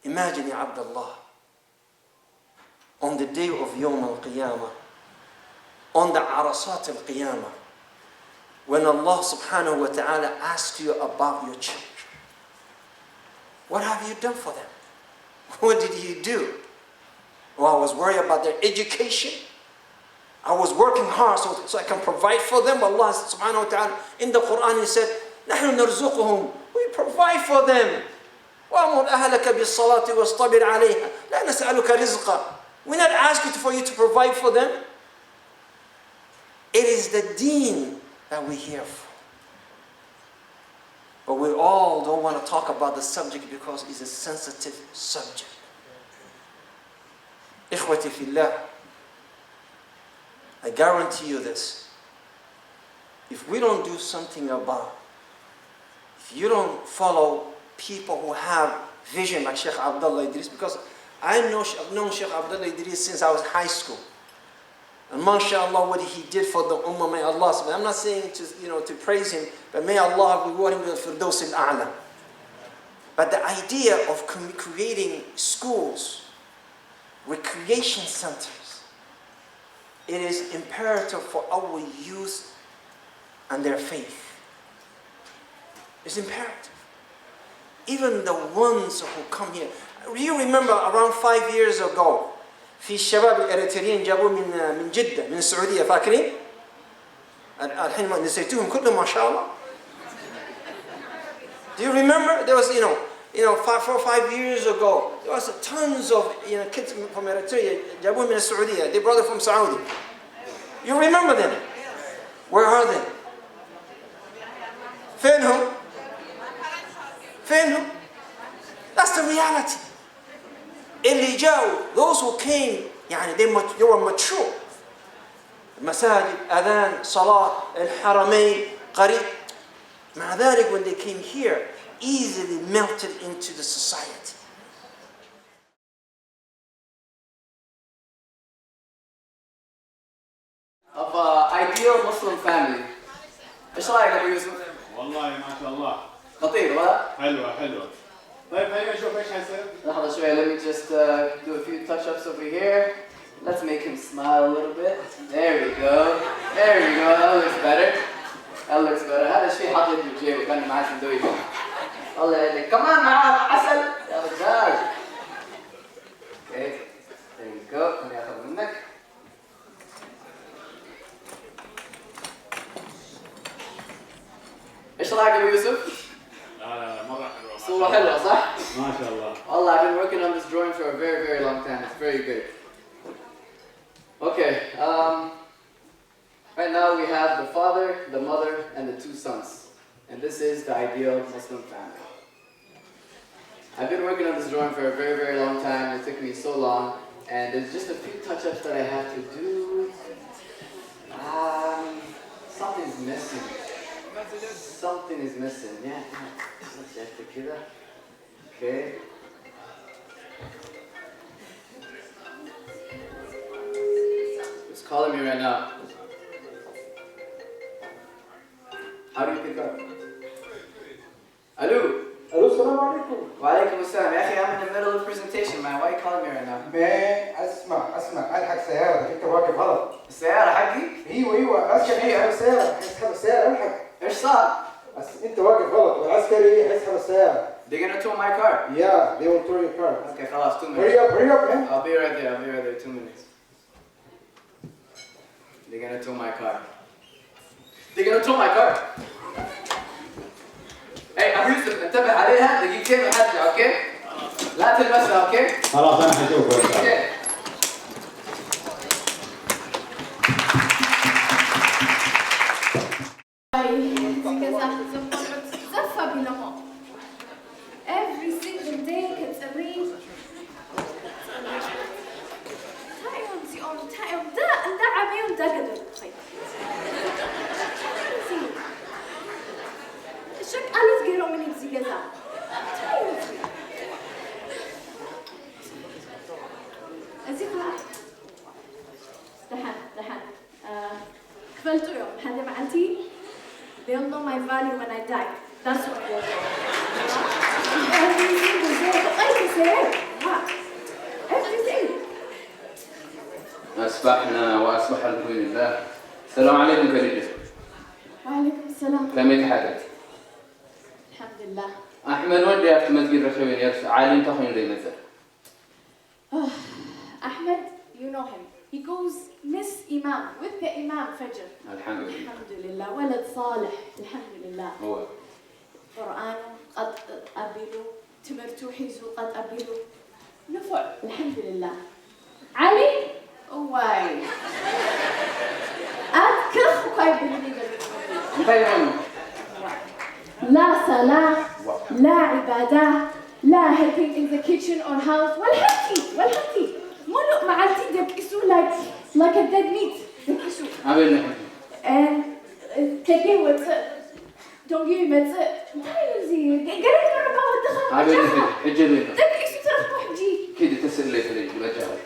imagine يا عبد الله, on the day of يوم القيامة, on the عرصات القيامة, when Allah subhanahu wa ta'ala asks you about your children. What have you done for them? What did you do? Well, I was worried about their education. I was working hard so I can provide for them. Allah subhanahu wa ta'ala in the Quran He said, نحن نرزقهم. We provide for them. وَأَمُرْ أَهْلَكَ بِالصَّلَاةِ وَاصْطَبِرْ عَلَيْهَا لَا نَسْأَلُكَ رِزْقًا. We're not asking for you to provide for them. It is the deen that we're here for. But we all don't want to talk about the subject because it's a sensitive subject. إخوتي في الله, I guarantee you this. If we don't do something about, if you don't follow people who have vision like Sheikh Abdullah Idris, because I've known Sheikh Abdullah Idris since I was in high school. And mashallah, what he did for the ummah, may Allah, I'm not saying to praise him, but may Allah reward him with Firdaus al-A'la. But the idea of creating schools, recreation centers, it is imperative for our youth and their faith. It's imperative. Even the ones who come here. You remember around 5 years ago, في الشباب الإريتريين جابوا من جدة من السعودية فاكرين؟ الحين ما نسيتوهم كلهم ما شاء الله. Do you remember? There was 4 or 5 years ago, there was tons of kids from Eritrea جابوهم من السعودية. They brought them from Saudi. You remember them? Where are they? فينهم؟ فينهم؟ That's the reality. اللي جاءوا, those who came, they were mature. مساجد, أذان, صلاة, الحرمين, قريب. مع ذلك when they came here, easily melted into the society. Of an ideal Muslim family. ايش رايك ابو يوسف؟ والله ما شاء الله خطير ولا؟ حلوة طيب هيا نشوف ايش حيصير لحظة شوي, let me just do a few touch-ups over here. Let's make him smile a little bit. There we go. That looks better. هذا الشيء حط حاط يده بجيبه كان معاه سندويش. الله يهديك كمان معاه عسل يا رجال. اوكي there you go. خليني اخذ منك. ايش رايك ابو يوسف؟ لا مرة حلوة. صورة حلوة صح؟ ما شاء الله. Allah, I've been working on this drawing for a very, very long time. It's very good. Okay, right now we have the father, the mother, and the two sons. And this is the ideal Muslim family. I've been working on this drawing for a very, very long time. It took me so long. And there's just a few touch-ups that I have to do. Something's missing. Something is missing. Yeah. Let's check the kid. Okay. It's calling me right now. How do you pick up? Hello. الو السلام عليكم. وعليكم السلام. يا أخي I'm in the middle of presentation man. Why are you calling me right now? ما اسمع الحق سيارتك انت واقف غلط. السيارة حقي؟ ايوه عسكري يسحب السيارة. يسحب السيارة الحق. ايش صار؟ انت واقف غلط والعسكري يسحب السيارة. They're gonna tow my car. Yeah, they will tow your car. Okay, خلاص 2 minutes. Hurry up man. I'll be right there. 2 minutes. They're gonna tow my car. Hey, أبو يوسف انتبه عليها دقيقتين وحتى اوكي؟ لا تلمسها اوكي؟ خلاص أنا حشوفه إن شاء الله. اوكي. Every single day كنت أريد تايم دا عبيون دا قدر طيب شك ألف جيرو من الزجاجة تايم أزيكلا دحن كفلتو يوم هذا معلتي they'll know my value when I die. That's what it is. Every single day. I say, everything. أصبحنا وأصبح الحمد لله. السلام عليكم خديجة. وعليكم السلام. كم يتحدث؟ الحمد لله. أحمد ودي أفتح مسجد رشوين يرس عالم تخين زي مثل. Ahmed, you know him. He goes Miss Imam with the Imam Fajr. الحمد لله. الحمد لله. ولد صالح. الحمد لله. هو. قرآن قد أبيله. تمرتو حيزو قد أبيله. نفع. الحمد لله. علي. واي. أذكر وكاي بلدي مخيم. لا صلاة. لا عبادة. لا helping in the kitchen or house. والحكي. مولو معلتي دكسو like a dead meat. دكسو. عملنا. And taking with don't give me it. ما يزي. قريت مرة بعض الدخان. عملنا حجلنا. دكسو ترى حجي. كده تسأل لي خليج وجهه.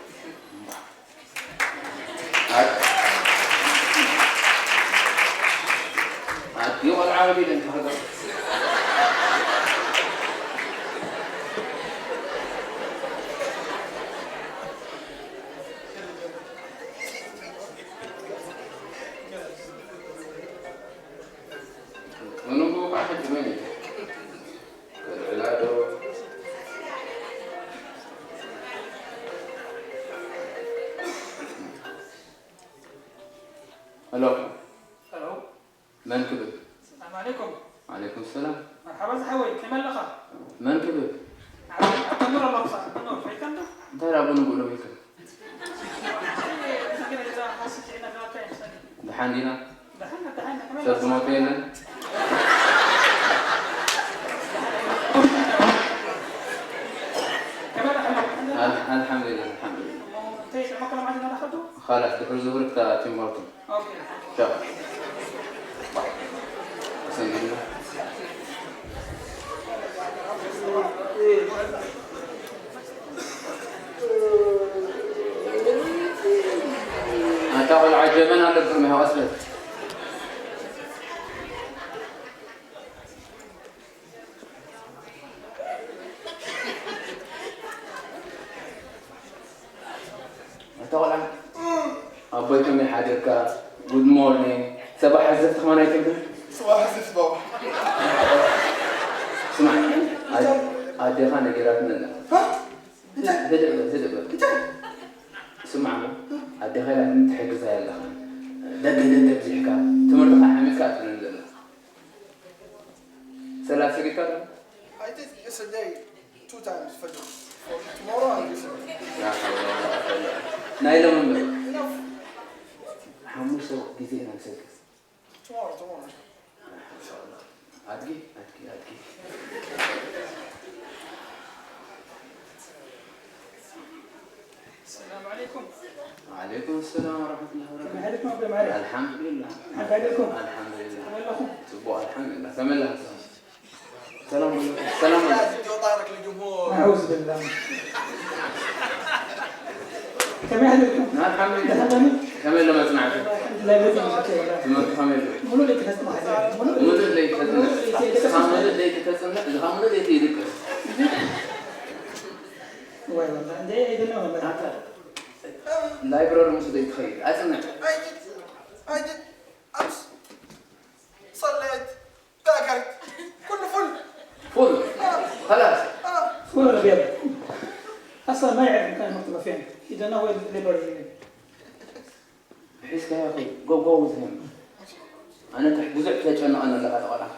عاد يوم العربي انت هذا. ونبغى واحد ثمانية. العلاج. الو. الو. من كذب؟ السلام عليكم. وعليكم السلام. مرحبا زحوي كم اللقاء؟ من كذب؟ النور الأبصر النور في كم؟ داير أبو نقول له يكذب. دحين دينا. دحين شفت موتينا. الحمد لله. انتهيت المكان ما عندنا ناخذه؟ خلاص دحين زهورك تا تيم مارتن. اوكي. شوف. سنجينا. تاخذ العجبان على الفرمة واسود. أبوي كم يحضرك. Good morning. صباح الزفت ما نايتك. صباح الخير بابا. اسمع عادي خانة جيرات لنا. هدأ. اسمع عادي خانة تحكي زي الله. دق بزحكا. تمرت حامل كاتب لنا. ثلاث سكيكات. I did yesterday 2 times for tomorrow and yesterday. لا حول ولا قوة إلا بالله. نايلة من بر. حموسة جزيرة نسكت. Tomorrow. إن شاء الله. أدقي. السلام عليكم. وعليكم السلام ورحمة الله وبركاته. كيف حالكم قبل معي؟ الحمد لله. كيف حالكم؟ الحمد لله. كيف لكم؟ تبوا الحمد لله. كمل لها. السلام عليكم. لازم ظهرك للجمهور. أعوذ بالله. كيف حالكم؟ الحمد لله. تحضرني؟ كمل لما سمعت. لا بدي مشكلة. كمل. قولوا لي تحسن مدر لي كذا. خامل لي كذا. خامل لي تيجي. والله ده إذا والله. لايبراري مش ده يتخيل. أسمع. I did أمس صليت ذاكرت كله فل. خلاص. فول ولا بيض؟ أصلا ما يعرف مكان المكتبة فين. إذا هو الليبراري. بحيث يا أخي جو with him. أنا تحت بزعت ليش أنا اللي غلط.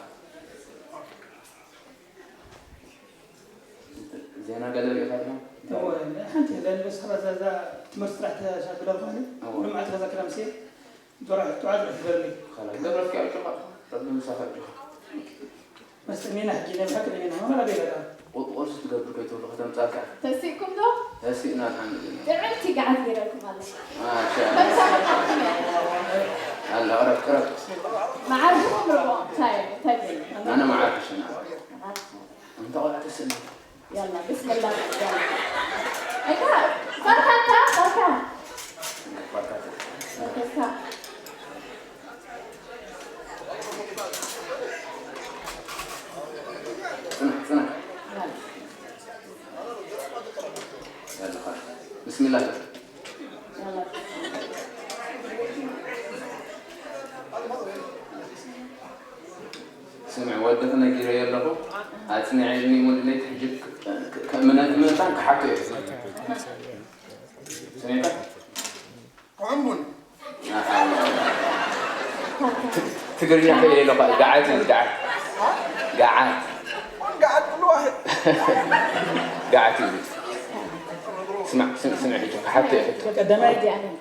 زين قال لي خادم. هو حنتي لأن بس خلاص هذا تمرت تحت شاب الأرض ولما عاد هذا كلام سير تعاد في برلي. خلاص قبل كي أرجع ربنا مسافر جوا. بس مين أحكي لهم حكي لهم ما بيجي الآن. ورثت قبل كي تروح خدمت أكثر. تسيكم ده؟ تسينا الحمد لله. دعمتي قاعد لكم هذا. ما شاء الله. هلا عرفت. معارفكم ربع طيب. أنا ما أعرفش أنا. أنت قاعد تسمع. يلا بسم الله يلا. أيها فركة. سنة. يلا خلاص. بسم الله. يلا. سمع ودتنا جري يلا هاتني عيني مودلي تحجب من تانك حكي سمعت عمون تقدر يا اخي لو قاعد كل واحد قاعد اسمع هيك حتى قدامي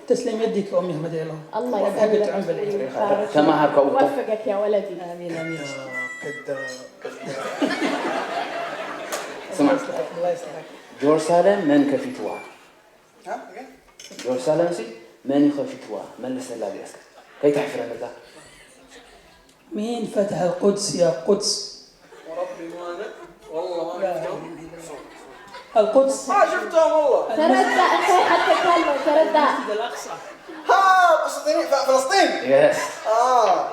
تسلم يدك أمي أحمد الله يسلمك. كما هكا وفقك يا ولدي. آمين. اسمع الله يسلمك. جورسالم من كفيتوا ها جورسالم سي من كفيتوا من لسه اسك كي تحفر هذا مين فتح القدس يا قدس؟ وربي مالك والله ما القدس ما شفتهم والله. تردى أنت حتى كلمة تردى. الأقصى. فلسطين. يس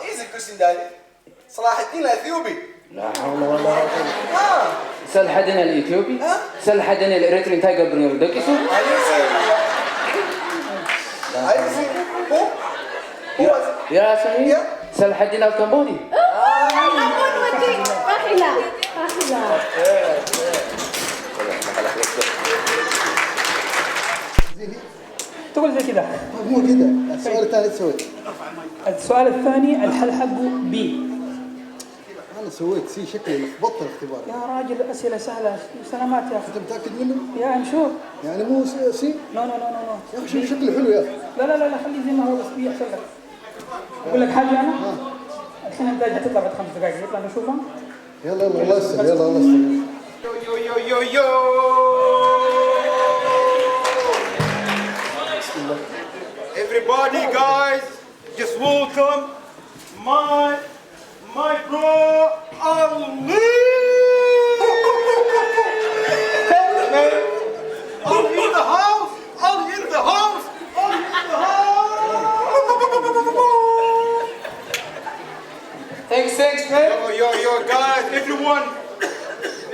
ايزي كويشن دالي. صلاح الدين الاثيوبي. لا حول ولا قوة سال حدنا الإثيوبي سال حدنا الإريتري انتاي قبرني ودكيسو هو يا سمي سال حدنا الكمبودي أمون ودي أخلا. تقول زي كذا. مو كده. السؤال الثاني تسوي. السؤال الثاني الحل حقه بي. انا سويت سي شكلي بطل اختبار. يا راجل أسئلة سهلة. سلامات يا أخي. انت متاكد منه؟ يا أمشور. يعني مو سي؟ نو. يا اخي شكله حلو يا اخي. لا خليه زي ما هو بس بي أحسن لك. أقول لك حاجة أنا. الحين أنت هتطلع بعد 5 دقائق يطلع نشوفها. يلا الله يستر يلا الله يستر. يو. Everybody guys, just welcome my bro Ali. Ali in the house. Thanks, man. Yo, guys, everyone.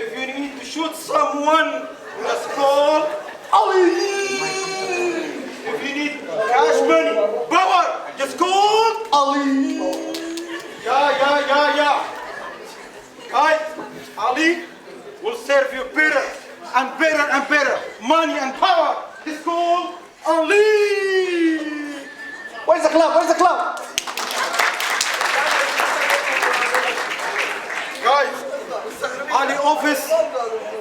If you need to shoot someone, just call Ali. If you need cash money, power, just call Ali. Yeah. Ali will serve you better and better and better. Money and power. It's called Ali. Where's the club? Where's the club? Guys, Ali office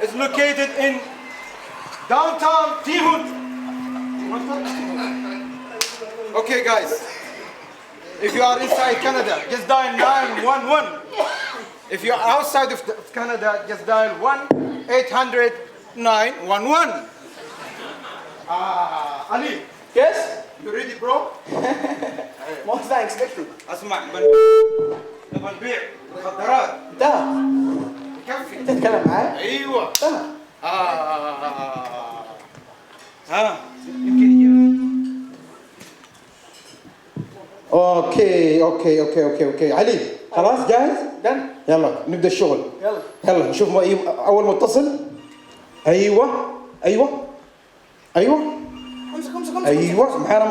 is located in downtown Tihut. Okay, guys. If you are inside Canada, just dial 911. If you are outside of Canada, just dial 1-800-911. Ali, Yes? you ready, bro? More than expected. اسمع نبغى نبيع مخدرات. ده يكفي. تتكلم معاه؟ ايوه. ده ها يمكن اوكي علي خلاص جاهز؟ دن يلا نبدا الشغل. يلا نشوف اول متصل. ايوه امسك ايوه معانا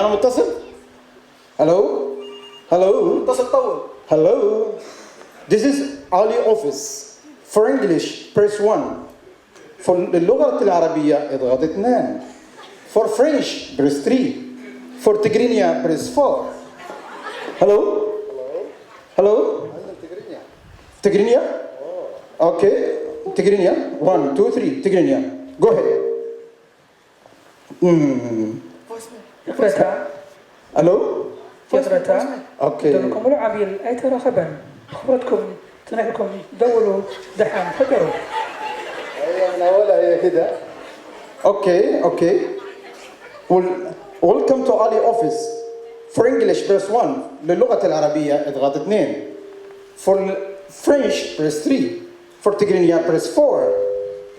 متصل. هلو اتصل طول. Hello. This is Ali office. For English, press 1. For اللغة العربية اضغط 2. For French, press 3. For Tigrinya, press 4. Hello. Tigrinya? Okay. Tigrinya. 1, 2, 3. Tigrinya. Go ahead. فترة Hello. فترة Okay. دولكم العبيل أي ترى خبر خبرتكم تنقلكم دولوا دحام فكروا من أولها هي كده. Okay. Welcome to Ali office. For English press 1. للغة العربية اضغط 2. For French press 3. For Tigrinya press 4.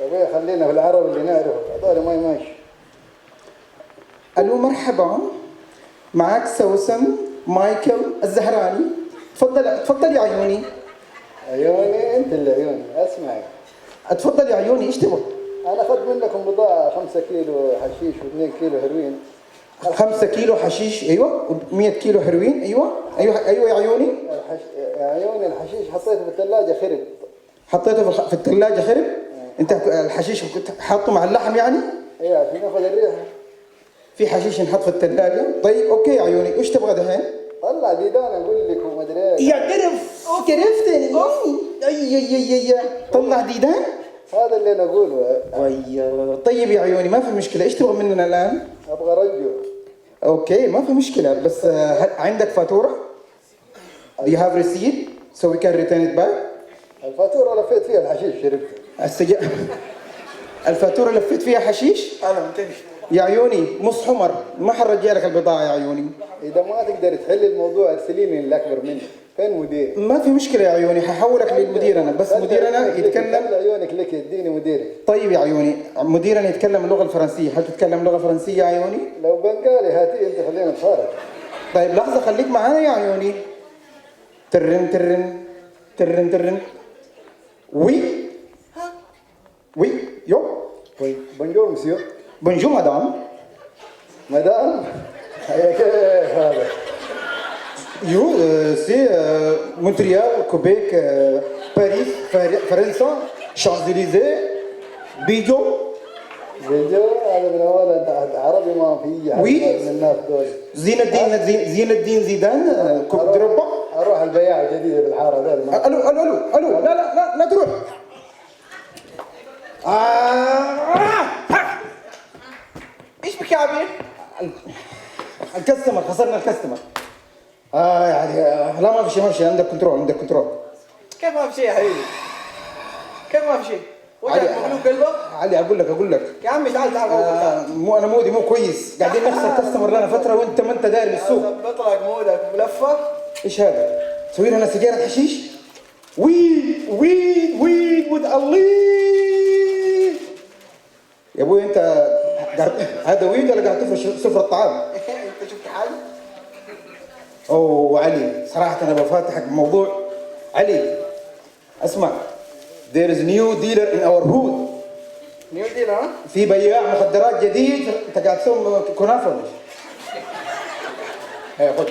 طيب خلينا في العرب اللي نعرفه هذول ما ماشي. ألو مرحبا معك سوسن مايكل الزهراني. تفضل يا عيوني. عيوني انت اللي عيوني اسمعك. اتفضل يا عيوني ايش تبغى؟ انا اخذت منكم بضاعه 5 كيلو حشيش و2 كيلو هيروين. 5 كيلو حشيش ايوه و100 كيلو هيروين ايوه يا عيوني. يا عيوني الحشيش حطيته في الثلاجه خرب. حطيته في الثلاجه خرب؟ انت الحشيش كنت حاطه مع اللحم يعني؟ ايوه عشان ناخذ الريحه. في حشيش ينحط في الثلاجه؟ طيب اوكي يا عيوني ايش تبغى دحين؟ طلع ديدان اقول لك وما ادري ايش. يعترف عرفتني. اي طلع ديدان؟ هذا اللي انا اقوله. طيب يا عيوني ما في مشكله ايش تبغى مننا الان؟ ابغى رجل. اوكي ما في مشكله بس هل عندك فاتوره؟ Do you have receipt so we can return it back؟ الفاتوره لفيت فيها الحشيش شربته. الفاتوره لفيت فيها حشيش؟ انا متنش. يا عيوني مص حمر ما حنرجع لك البضاعه يا عيوني. اذا ما تقدر تحل الموضوع ارسليني الاكبر مني. فين مديري؟ ما في مشكله يا عيوني ححولك للمدير انا بس مديرنا يتكلم. خلي عيونك لك اديني مديري. طيب يا عيوني مديرنا يتكلم اللغه الفرنسيه. هل تتكلم لغه فرنسيه يا عيوني؟ لو بنغالي هاتي انت خلينا نتفارق. طيب لحظه خليك معانا يا عيوني. ترن وي يو بونجور مسيو. بونجور مدام. مدام كيف هذا؟ يو سي مونتريال كوبيك باريس فرنسا شانزليزيه بيجو. هذا من اول عربي ما في من الناس دول. زين الدين زيدان كوب دروبا. اروح البياع الجديده بالحاره ذا. الو لا تروح. ايش بك يا عبير؟ الكستمر خسرنا الكستمر. يعني لا ما في شيء عندك كنترول. كيف ما في شيء يا حبيبي؟ كيف ما في شيء؟ وجهك مغلوب قلبك؟ علي اقول لك يا عمي تعال مو انا مودي مو كويس قاعدين نخسر كستمر لنا فتره وانت ما انت داير بالسوق. بطلق مودك ملفه. ايش هذا؟ سوي لنا سيجاره حشيش. ويد الله يا ابوي انت هذا ويد ولا قاعد تفرش سفره الطعام؟ انت شفت حاجه؟ اوه علي صراحه انا بفاتحك بموضوع. علي اسمع there is new dealer in our hood. نيو ديلر ها؟ في بياع مخدرات جديد. انت قاعد تسوي كنافه. هي خذ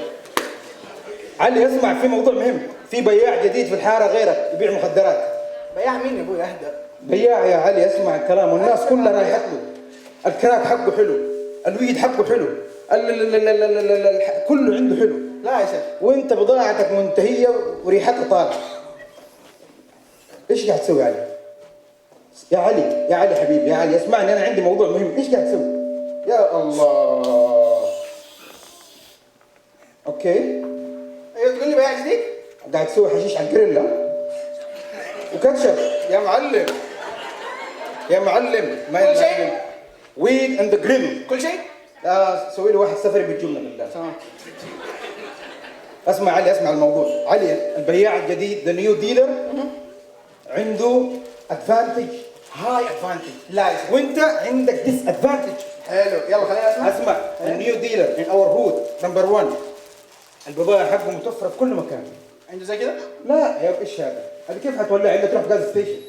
علي اسمع، في موضوع مهم. في بياع جديد في الحاره غيرك يبيع مخدرات. بياع مين يا ابوي؟ اهدى. بياع يا علي، اسمع الكلام، والناس كلها رايحت له. الكراك حقه حلو، الويد حقه حلو، كله عنده حلو. لا يا شيخ. وانت بضاعتك منتهيه وريحتها طالعه. ايش قاعد تسوي يا علي؟ يا علي، يا علي حبيبي، يا علي اسمعني، انا عندي موضوع مهم. ايش قاعد تسوي؟ يا الله. اوكي. ايوه تقول لي بياع جديد؟ قاعد تسوي حشيش على الجريلا وكاتشب. يا معلم. يا معلم، ما كل شيء؟ ويد اند جريل. كل شيء؟ سوي له واحد سفري بالجمله بالله. اسمع علي، اسمع الموضوع. علي البياع الجديد ذا نيو ديلر عنده ادفانتج، هاي ادفانتج. لا يا شيخ. وانت عندك ديس ادفانتج. حلو، يلا خلينا اسمع. اسمع، النيو ديلر ان اور هود نمبر 1. البضائع حقه متوفره في كل مكان. عنده زي كذا؟ لا يا ايش هذا؟ هذه كيف حتولع؟ عندك تروح جاز ستيشن.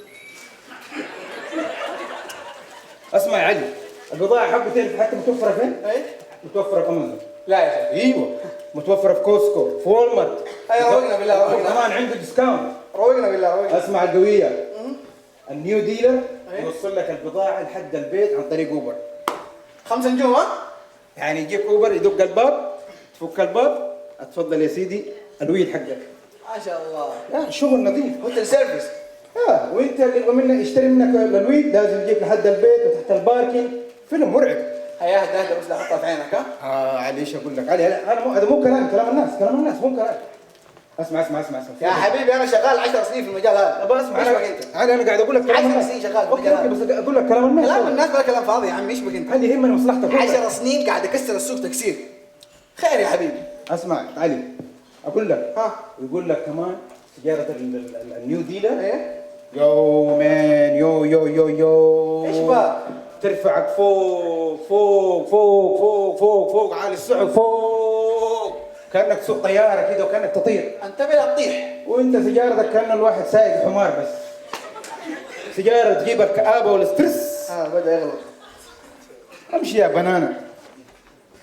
اسمع يا علي، البضائع حقه تعرف حتى متوفره فين؟ ايه؟ متوفره في امازون. لا يا شيخ. ايوه، متوفره في كوسكو، في وول مارت. ايوه روقنا بالله، روقنا. كمان عنده ديسكاونت. روقنا بالله، روقنا. اسمع القويه، النيو ديلر يوصل لك البضاعه لحد البيت عن طريق اوبر. 5 نجوم ها؟ يعني يجيك اوبر، يدق الباب، تفك الباب، اتفضل يا سيدي الويد حقك. ما شاء الله. لا شغل نظيف. هوتل سيرفيس. وانت اللي يبغى منك يشتري منك الويد لازم يجيك لحد البيت وتحت الباركينج. فيلم مرعب. هيا اهدى بس لا احطها في عينك ها؟ علي ايش اقول لك؟ علي انا هذا مو كلام الناس، كلام الناس مو كلام. اسمع. يا حبيبي انا شغال 10 سنين في المجال هذا. ابى اسمع. ايش بك انت؟ انا قاعد اقول لك كلام 10 الناس. سنين شغال في اوكي المجال بس هذا. اقول لك كلام الناس. كلام الناس ولا كلام فاضي يا عم، ايش بك انت؟ علي يهمني مصلحتك. 10 سنين قاعد اكسر السوق تكسير. خير يا حبيبي. اسمع علي، اقول لك ويقول لك كمان سيارة النيو ديلر. ايه؟ يو مان، يو ايش بقى؟ ترفعك فوق عالي السحب فوق، كانك تسوق طياره كده وكانك تطير. انتبه لا تطيح. وانت سيجارتك كان الواحد سايق حمار بس. سيجاره تجيب الكآبه والستريس. بدا يغلط. امشي يا بنانا.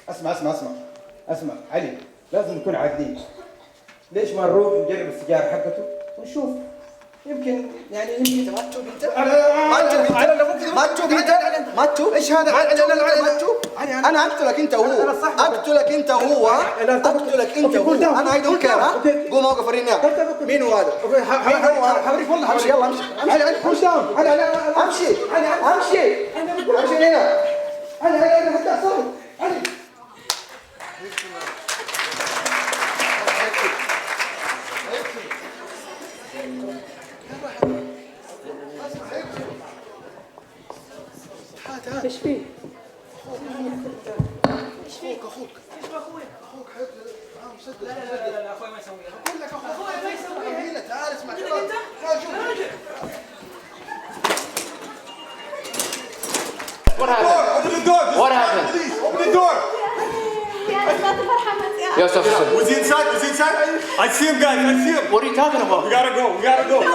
اسمع علي، لازم نكون عادلين. ليش ما نروح نجرب السيجاره حقته ونشوف؟ يمكن ما تشوف ايش هذا؟ انا اقتلك انت وهو. اقتلك انت وهو. انا اي دونت كير. قوم اوقف وريني مين هو هذا؟ حوريك والله. امشي يلا امشي امشي هنا. علي حتى صار علي. ايش فيه؟ اخوك لا اخوي ما يسويها. اقول لك اخوي ما يسويها. تعال اسمع كلام. What happened? Open the door. What happened? Please, open the door. Yes, officer. Was he inside? I see him, guys. I see him. What are you talking about? We gotta go.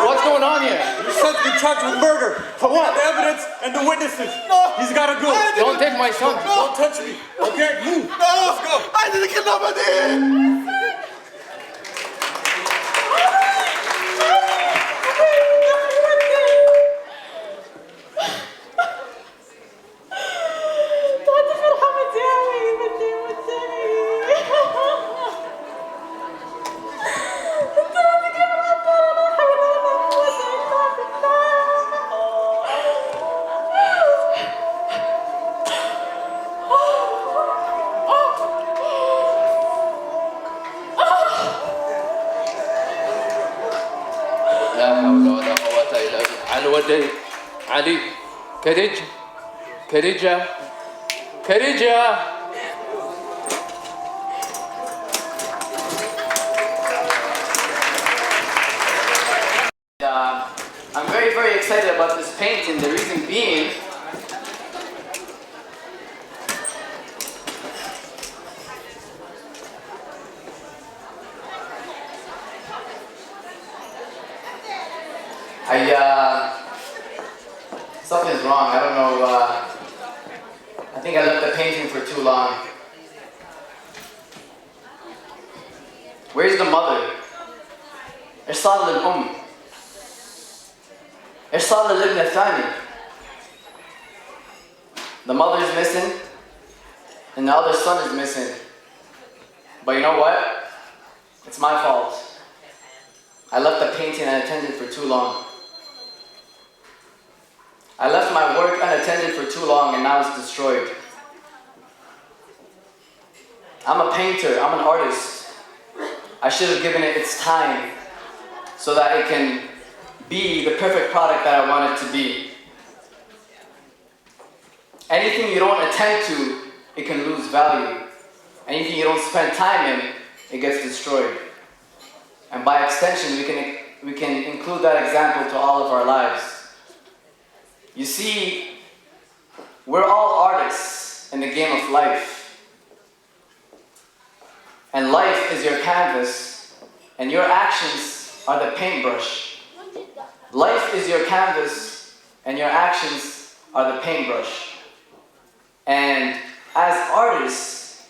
What's going on here? Your son's been charged with murder. For what? The evidence and the witnesses. He's gotta go. Don't take my son. Don't touch me. Okay? Move. No, let's go. I didn't kill nobody. لا حول ولا قوة إلا بالله. علي ودي. علي. كريجة. I'm very, very excited about this painting. The reason being, something's wrong. I don't know. I think I left the painting for too long. Where's the mother? إيش صار للأم؟ إيش صار للابن الثاني? The mother is missing and the other son is missing. But you know what? It's my fault. I left the painting unattended for too long. I left my work unattended for too long and now it's destroyed. I'm a painter, I'm an artist. I should have given it its time so that it can be the perfect product that I want it to be. Anything you don't attend to, it can lose value. Anything you don't spend time in, it gets destroyed. And by extension, we can include that example to all of our lives. You see, we're all artists in the game of life. And life is your canvas, and your actions are the paintbrush. Life is your canvas, and your actions are the paintbrush. And as artists,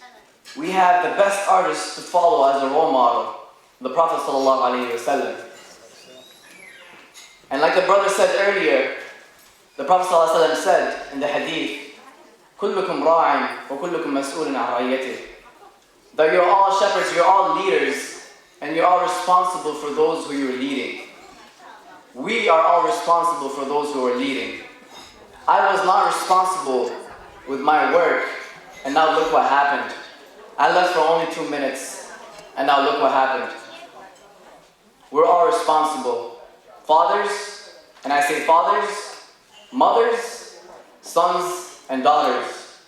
we have the best artists to follow as a role model, the Prophet ﷺ. And like the brother said earlier, the Prophet ﷺ said in the hadith, كُلُّكُمْ رَاعٍ وَكُلُّكُمْ مَسْئُولٍ عَنْ رَعِيَّتِهِ, that you're all shepherds, you're all leaders, and you're all responsible for those who you're leading. We are all responsible for those who are leading. I was not responsible with my work, and now look what happened. I left for only 2 minutes, and now look what happened. We're all responsible. Fathers, and I say fathers, mothers, sons, and daughters.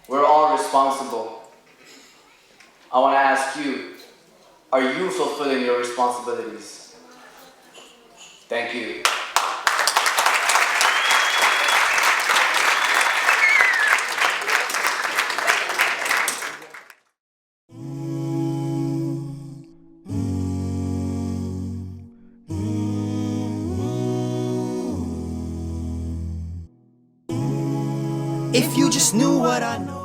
We're all responsible. I want to ask you, are you fulfilling your responsibilities? Thank you. If you just knew what I know.